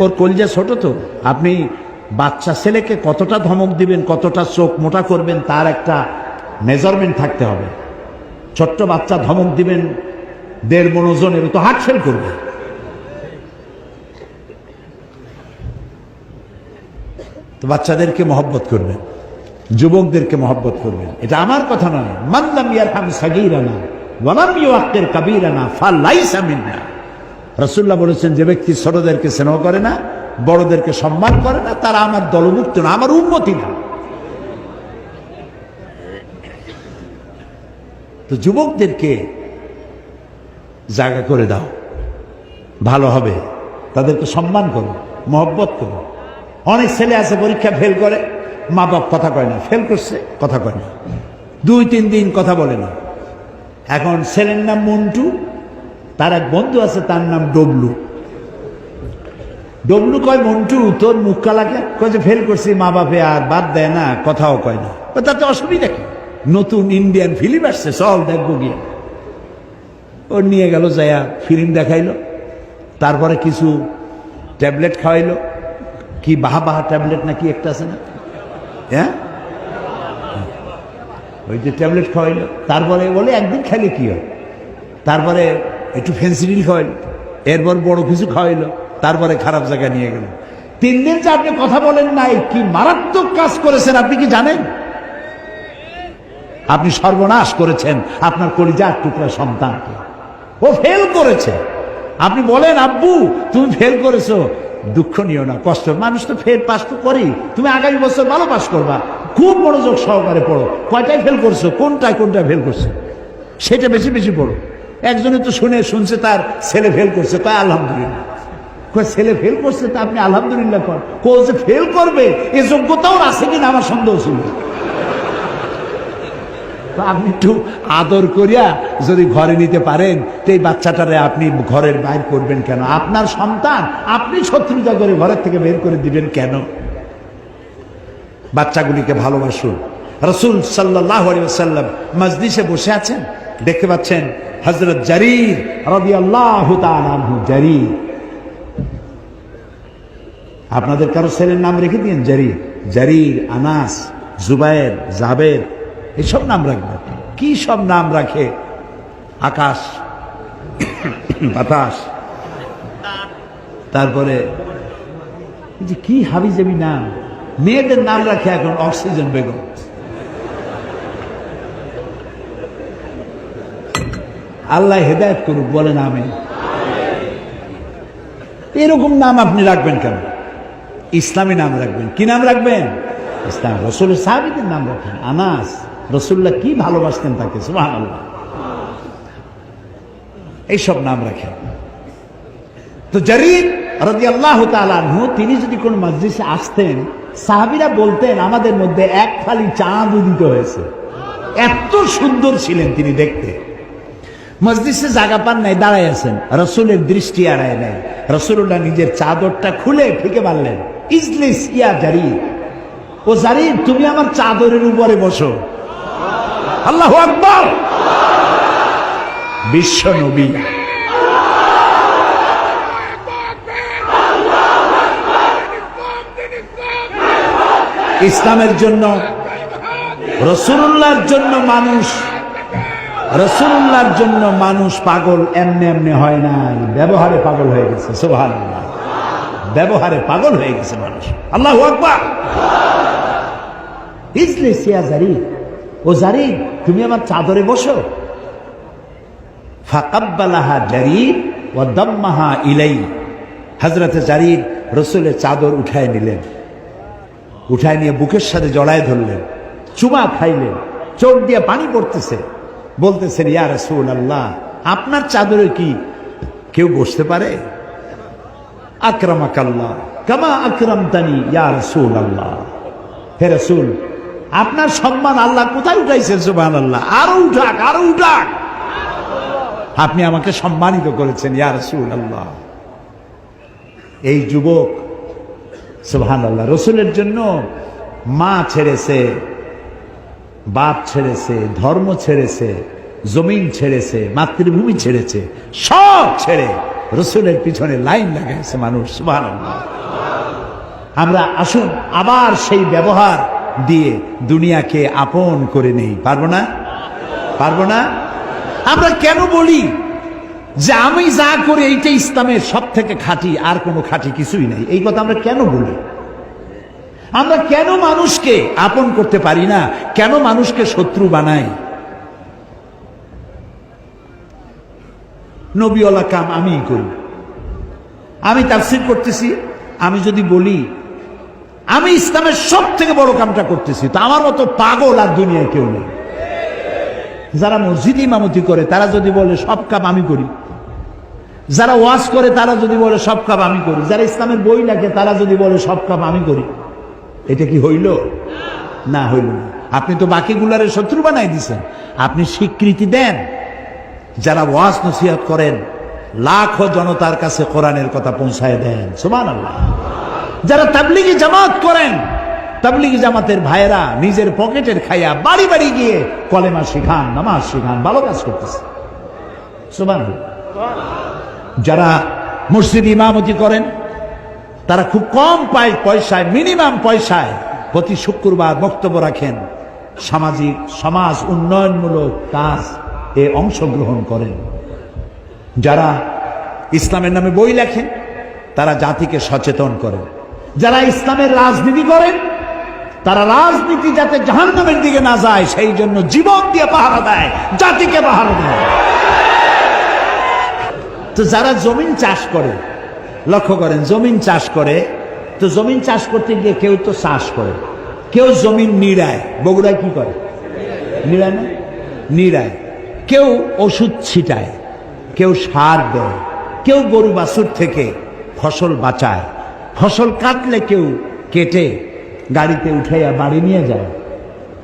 ওর কলজা ছোট তো, আপনি বাচ্চা ছেলেকে কতটা ধমক দিবেন, কতটা চোখ মোটা করবেন, তার একটা মেজারমেন্ট থাকতে হবে। ছোট্ট বাচ্চা ধমক দিবেন 1.5 মণ ওজনের, তো হার্ট ফেল করবে। তো বাচ্চাদেরকে মহব্বত করবেন, যুবকদেরকে মহব্বত করবেন। এটা আমার কথা নয়। মান লাম ইয়ারহাম সাগীরানা ওয়া লাম ইউআক্কির কাবীরানা ফালাইসা মিন্না। রাসূলুল্লাহ বলেছেন, যে ব্যক্তি ছোটদেরকে স্নেহ করে না, বড়দেরকে সম্মান করে না, তারা আমার দলভুক্ত না, আমার উম্মতি না। তো যুবকদেরকে জায়গা করে দাও, ভালো হবে, তাদেরকে সম্মান করো, মহব্বত করো। অনেক ছেলে আছে পরীক্ষা ফেল করে, মা বাপ কথা কয় না, ফেল করছে কথা কয় না, 2-3 দিন কথা বলে না। এখন ছেলের নাম মন্টু, তার এক বন্ধু আছে তার নাম ডবলু। ডবলু কয়, মন্টু তোর মুখ কালাকে কয় যে ফেল করছি, মা বাপে আর বাদ দেয় না, কথাও কয় না। তাতে অসুবিধা কি? নতুন ইন্ডিয়ান ফিল্ম আসছে, চল দেখবো গিয়ে। ও নিয়ে গেল, যায়া ফিল্ম দেখাইলো, তারপরে কিছু ট্যাবলেট খাওয়াইলো, কি বাহা ট্যাবলেট নাকি একটা আছে না, হ্যাঁ ওই যে ট্যাবলেট খাওয়াইলো। তারপরে বলে একদিন খাইলে কি হয়, তারপরে একটু ফেন্সিডিল খাওয়াইলো, এরপর বড় কিছু খাওয়াইলো, তারপরে খারাপ জায়গায় নিয়ে গেল। 3 দিন যে আপনি কথা বলেন নাই, কি মারাত্মক কাজ করেছেন আপনি কি জানেন? আপনি সর্বনাশ করেছেন আপনার কলিজার টুকরা সন্তানকে। ও ফেল করেছে, আপনি বলেন আব্বু তুমি ফেল করেছো, দুঃখ নিও না, কষ্ট, মানুষ তো ফেল পাস তো করি, তুমি আগামী বছর ভালো পাস করবা, খুব মনোযোগ সহকারে পড়ো, কয়টায় ফেল করছো, কোনটায় ফেল করছো সেটা বেশি বেশি পড়ো। একজনে তো শুনছে তার ছেলে ফেল করছে, তাই আলহামদুলিল্লাহ। ছেলে ফেল করছে তা আপনি আলহামদুলিল্লাহ কর, যে ফেল করবে এ যোগ্যতাও আছে কিনা আমার সন্দেহ ছিল। আপনি একটু আদর করিয়া যদি ঘরে নিতে পারেন, তো এই বাচ্চাটারে আপনি ঘরের বাইর করবেন কেন? আপনার সন্তান আপনি শত্রুতা করে ঘরের থেকে বের করে দিবেন কেন? বাচ্চাগুলিকে ভালোবাসুন। রাসূল সাল্লাল্লাহু আলাইহি ওয়াসাল্লাম মজলিসে বসে আছেন, দেখতে পাচ্ছেন হযরত জারীর রাদিয়াল্লাহু তাআলা আনহু। জারীর, আপনাদের কারো ছেলের নাম রেখে দিন জারীর, জারীর, আনাস, জুবায়ের, জাবের, এসব নাম রাখবে। কি সব নাম রাখে, আকাশ, বাতাস, তারপরে যে কি হাবিজাবি নাম, মেয়েদের নাম রাখে এখন অক্সিজেন বেগম। আল্লাহ হেদায়েত করুক, বলেন আমিন। এরকম নাম আপনি রাখবেন কেন? ইসলামী নাম রাখবেন। কি নাম রাখবেন? ইসলাম। রাসূলের সাহাবীদের নাম রাখেন। আনাস, রাসূলুল্লাহ কি ভালোবাসতেন তাকে, সুবহানাল্লাহ। এইসব নাম রাখেন। তো জারীর রাদিয়াল্লাহু তাআলা আনহু, তিনি যদি কোন মজলিসে আসতেন, সাহাবীরা বলতেন আমাদের মধ্যে এক ফালি চাঁদ উদিত হয়েছে, এত সুন্দর ছিলেন তিনি দেখতে। মজলিসে জায়গা পান নাই, দাঁড়ায় আছেন, রাসূলের দৃষ্টি এড়ায় নাই। রাসূলুল্লাহ নিজের চাদরটা খুলে ফিকে বললেন, ইজলিস ইয়া জারীর, ও জারীর তুমি আমার চাদরের উপরে বসো। আল্লাহু আকবার। বিশ্ব নবী ইসলামের জন্য, রাসূলুল্লাহর জন্য মানুষ, রাসূলুল্লাহর জন্য মানুষ পাগল এমনি এমনি হয় নাই, ব্যবহারে পাগল হয়ে গেছে। সুবহানাল্লাহ, ব্যবহারে পাগল হয়ে গেছে মানুষ। আল্লাহু আকবার। ইজলিস ইয়া জারীর, ও জারীর তুমি আমার চাদরে বসো। ফাকাব্বালাহা জারীর ওয়া দাম্মাহা ইলাইহি। হযরত জারীর রাসূলের চাদর উঠায় নিলেন, উঠায় নিয়ে বুকের সাথে জড়ায় ধরলেন, চুমা খাইলেন, চোখ দিয়ে পানি পড়তেছে, বলতেছেন ইয়া রাসূলুল্লাহ আপনার চাদরে কি কেউ বসতে পারে? আকরামাকাল্লাহ কামা আকরামতানি ইয়া রাসূলুল্লাহ। হে রাসূল, আপনার সম্মান আল্লাহ কোথায় উঠাইছেন? সুবহানাল্লাহ। আরো উঠাক, আরো উঠাক। আপনি আমাকে সম্মানিত করেছেন ইয়া রাসূলুল্লাহ। এই যুবক সুবহানাল্লাহ রাসূলের জন্য মা ছেড়েছে, বাপ ছেড়েছে, ধর্ম ছেড়েছে, জমিন ছেড়েছে, মাতৃভূমি ছেড়েছে, সব ছেড়ে রাসূলের পিছনে লাইন লাগাইছে মানুষ। সুবহানাল্লাহ। আমরা আসুন আবার সেই ব্যবহার দিয়ে দুনিয়াকে আপন করে নেই। পারবো না? পারবো না? আমরা কেন বলি যে আমি যা করি এইটা ইসলামের সব থেকে খাঁটি, আর কোনো খাঁটি কিছুই নাই? এই কথা আমরা কেন বলি? আমরা কেন মানুষকে আপন করতে পারি না? কেন মানুষকে শত্রু বানাই? নবীওয়ালা কাম আমিই করি। আমি তাফসীর করতেছি, আমি যদি বলি আমি ইসলামের সব থেকে বড় কামটা করতেছি, তো আমার মতো পাগল আর দুনিয়ায় কেউ নেই। যারা মসজিদ ইমামতি করে তারা যদি বলে সব কাম আমি করি, যারা ওয়াজ করে তারা যদি বলে সব কাম আমি করি, যারা ইসলামের বই লেখে তারা যদি বলে সব কাম আমি করি, এটা কি হইল? না, হইল না। আপনি তো বাকিগুলারে শত্রু বানাই দিছেন। আপনি স্বীকৃতি দেন, যারা ওয়াজ নসিহত করেন লাখো জনতার কাছে কোরআনের কথা পৌঁছায় দেন। সুবহানাল্লাহ। যারা তাবলীগি জামাত করেন, তাবলীগি জামাতের ভাইয়েরা নিজের পকেটের খাইয়া বাড়ি বাড়ি গিয়ে কলেমা শিখান, নামাজ শিখান, ভালো কাজ করতেছে। সুবহানাল্লাহ। যারা মসজিদ ইমামতি করেন তারা খুব কম পয়সায়, মিনিমাম পয়সায় প্রতি শুক্রবার বক্তব্য রাখেন, সামাজিক সমাজ উন্নয়নমূলক কাজ এ অংশগ্রহণ করেন। যারা ইসলামের নামে বই লেখেন তারা জাতিকে সচেতন করেন। যারা ইসলামের রাজনীতি করেন তারা রাজনীতি যাতে জাহান্নামের দিকে না যায় সেই জন্য জীবন দিয়ে পাহারা দেয়, জাতিকে পাহারা দেয়। তো যারা জমিন চাষ করে, লক্ষ্য করেন, জমিন চাষ করে, তো জমিন চাষ করতে গিয়ে কেউ তো চাষ করে, কেউ জমিন নিড়ায়। বগুড়ায় কি করে? নিড়ায় না? নিড়ায়। কেউ ওষুধ ছিটায়, কেউ সার দেয়, কেউ গরু বাছুর থেকে ফসল বাঁচায়, ফসল কাটলে কেউ কেটে গাড়িতে উঠাইয়া বাড়ি নিয়ে যায়।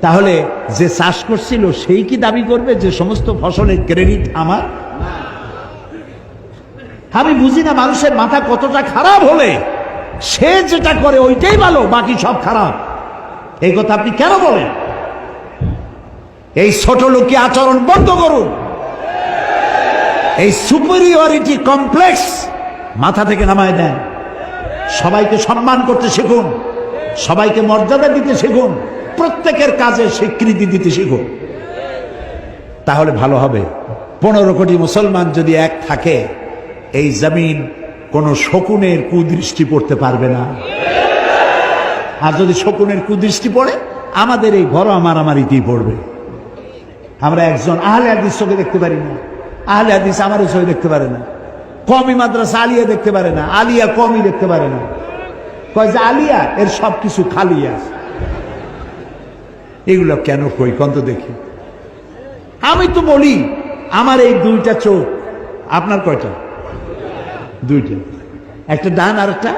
তাহলে যে চাষ করছিল সেই কি দাবি করবে যে সমস্ত ফসলের ক্রেডিট আমার? আমি বুঝি না মানুষের মাথা কতটা খারাপ হলে সে যেটা করে ওইটাই ভালো, বাকি সব খারাপ। এই কথা আপনি কেন বলেন? এই ছোট লোকি আচরণ বন্ধ করুন। এই সুপিরিয়রিটি কমপ্লেক্স মাথা থেকে নামায় দেন। সবাইকে সম্মান করতে শিখুন, সবাইকে মর্যাদা দিতে শিখুন, প্রত্যেকের কাজে স্বীকৃতি দিতে শিখুন, তাহলে ভালো হবে। 15 কোটি মুসলমান যদি এক থাকে, এই জমিন কোন শকুনের কুদৃষ্টি পড়তে পারবে না। আর যদি শকুনের কুদৃষ্টি পড়ে আমাদের এই ঘর মারামারিতেই পড়বে। আমরা একজন আহলে হাদিস চোখে দেখতে পারি না, আহলে হাদিস আমারও চোখে দেখতে পারে না, কমি মাদ্রাসা আলিয়া দেখতে পারে না, আলিয়া কমি দেখতে পারে না, কয় যে আলিয়া এর সবকিছু খালিয়া। এগুলো কেন কই কন্ত দেখি? আমি তো বলি আমার এই দুইটা চোখ, আপনার কয়টা? দুইটা, একটা ডান আর একটা।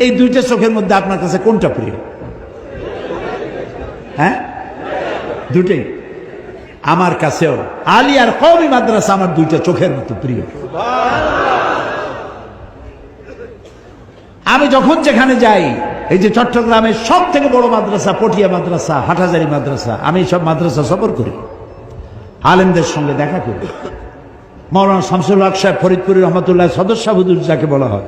এই দুইটা চোখের মধ্যে আপনার কাছে কোনটা প্রিয়? হ্যাঁ, দুইটাই আমার কাছেও। আলিয়ার কওমি মাদ্রাসা আমার দুইটা চোখের মতো প্রিয়। আমি যখন যেখানে যাই, এই যে চট্টগ্রামের সব থেকে বড় মাদ্রাসা পটিয়া মাদ্রাসা, হাটহাজারী মাদ্রাসা, আমি সব মাদ্রাসা সফর করি, আলেমদের সঙ্গে দেখা করি। মাওলানা শামসুল হক সাহেব ফরিদপুরি রহমতুল্লাহ সদস্য হুজুর যাকে বলা হয়,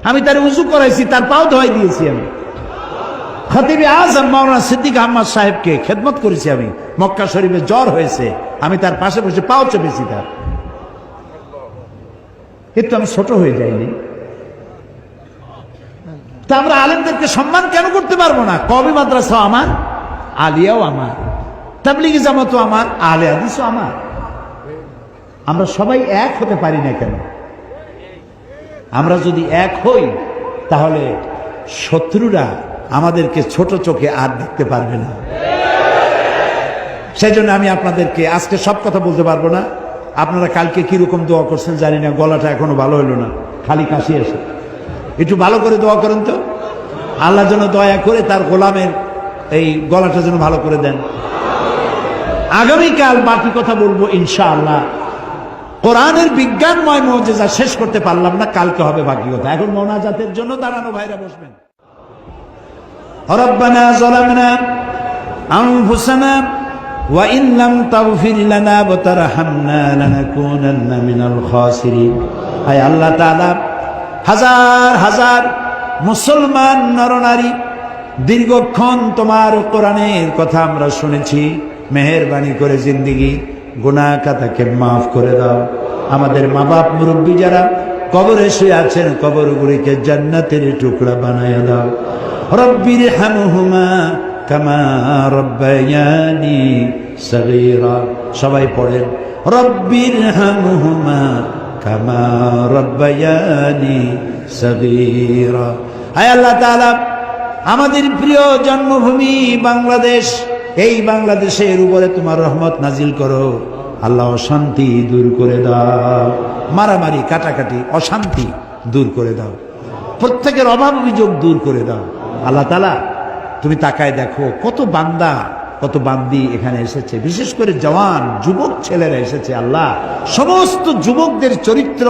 আমি তার উজু করাইছি, তার পাও ধোয়াই দিয়েছি। আমি খতিবে আজম মাওলানা সিদ্দিক আহমদ সাহেবকে খেদমত করেছি। আমি মক্কা শরীফে জ্বর হয়েছে, আমি তার পাশে বসে পাও চেপেছি তার। কিন্তু আমি ছোট হয়ে যাইনি। তা আমরা আলেমদেরকে সম্মান কেন করতে পারবো না? কওমি মাদ্রাসা আমার, আলিয়াও আমার, তাবলীগি জামাতও আমার, আহলে হাদিসও আমার। আমরা সবাই এক হতে পারি না কেন? আমরা যদি এক হই তাহলে শত্রুরা আমাদেরকে ছোট চোখে আর দেখতে পারবে না। সেই জন্য আমি আপনাদেরকে আজকে সব কথা বলতে পারবো না। আপনারা কালকে কিরকম দোয়া করছেন জানি না, গলাটা এখনো ভালো হলো না, খালি কাশি আসে। একটু ভালো করে দোয়া করেন তো, আল্লাহ যেন দয়া করে তার গোলামের এই গলাটা যেন ভালো করে দেন। আগামীকাল বাকি কথা বলবো ইনশাআল্লাহ। কোরআনের বিজ্ঞানময় মুজিজা শেষ করতে পারলাম না, কালকে হবে বাকি কথা। এখন মোনাজাতের জন্য দাঁড়ানো ভাইরা বসবেন। রব্বানা যালামনা আনফুসানা ওয়া ইন লাম তাগফির লানা ওয়া তারহামনা লানাকুনান্না মিনাল খাসিরিন। আয় আল্লাহ তাআলা, হাজার হাজার মুসলমান নরনারী দীর্ঘক্ষণ তোমার কোরআনের কথা আমরা শুনেছি, মেহেরবানি করে জিন্দেগি গুনাহ খাতাকে মাফ করে দাও। আমাদের মা বাপ মুরব্বী যারা কবরে শুয়ে আছেন, কবরগুলিকে জান্নাতের টুকরা বানায়া দাও। রব্বির হামহুমা কামা রব্বায়ানি সগীরা। সবাই পড়েন, রব্বির হামহুমা কামা রব্বায়ানি সগীরা। হায় আল্লাহ তাআলা, আমাদের প্রিয় জন্মভূমি বাংলাদেশ, এই বাংলাদেশের উপরে তোমার রহমত নাজিল করো। আল্লাহ অশান্তি দূর করে দাও, মারামারি কাটাকাটি অশান্তি দূর করে দাও, প্রত্যেকের অভাব অভিযোগ দূর করে দাও। আল্লাহ তাআলা, তুমি তাকায় দেখো কত বান্দা কত বান্দি এখানে এসেছে, বিশেষ করে জওয়ান যুবক ছেলেরা এসেছে। আল্লাহ, সমস্ত যুবকদের চরিত্র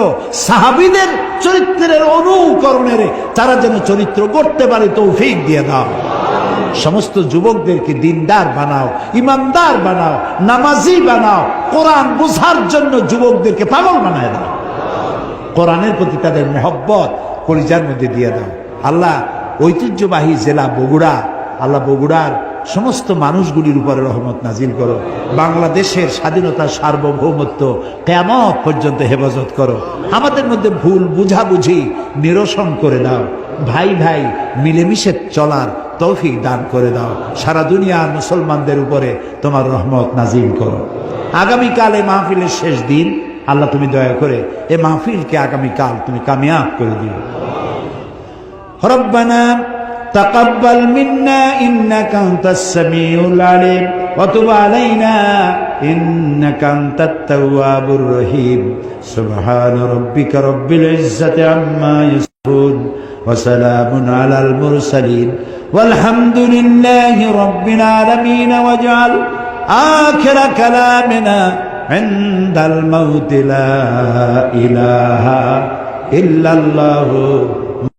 সাহাবীদের চরিত্রের অনুকরণের তারা যেন চরিত্র গড়তে পারে তৌফিক দিয়ে দাও। সমস্ত যুবকদেরকে দিনদার বানাও, ইমানদার বানাও, নামাজি বানাও, কোরআন বুঝার জন্য যুবকদেরকে পাগল বানায় দাও। কোরআনের প্রতি তাদের মহব্বত কলিজার মধ্যে দিয়ে দাও। আল্লাহ, ঐতিহ্যবাহী জেলা বগুড়া, আল্লাহ বগুড়ার সমস্ত মানুষগুলির উপরে রহমত নাজিল করো। বাংলাদেশের স্বাধীনতার সার্বভৌমত্ব কিয়ামত পর্যন্ত হেফাজত করো। আমাদের মধ্যে ভুল বুঝাবুঝি নিরসন করে দাও। ভাই ভাই মিলেমিশে চলার তৌফিক দান করে দাও। সারা দুনিয়ার মুসলমানদের উপরে তোমার রহমত নাজিল করো। আগামীকাল এই মাহফিলের শেষ দিন, আল্লাহ তুমি দয়া করে এই মাহফিলকে আগামীকাল তুমি কামিয়াব করে দিও। রব্বানা তাকাব্বাল মিন্না ইন্নাকা আনতাস সামিউল আলিম ওয়া তুব আলাইনা ইন্নাকা আনতাত তাওয়াবুর রহিম। সুবহানা রাব্বিকা রাব্বিল ইজ্জাতি আম্মা ইয়াসিফুন ওয়া সালামুন আলাল মুরসালিন ওয়ালহামদুলিল্লাহি রাব্বিল আলামিন। ওয়াজআল আখিরা কালামিনা ইনদাল মাউতি লা ইলাহা ইল্লাল্লাহু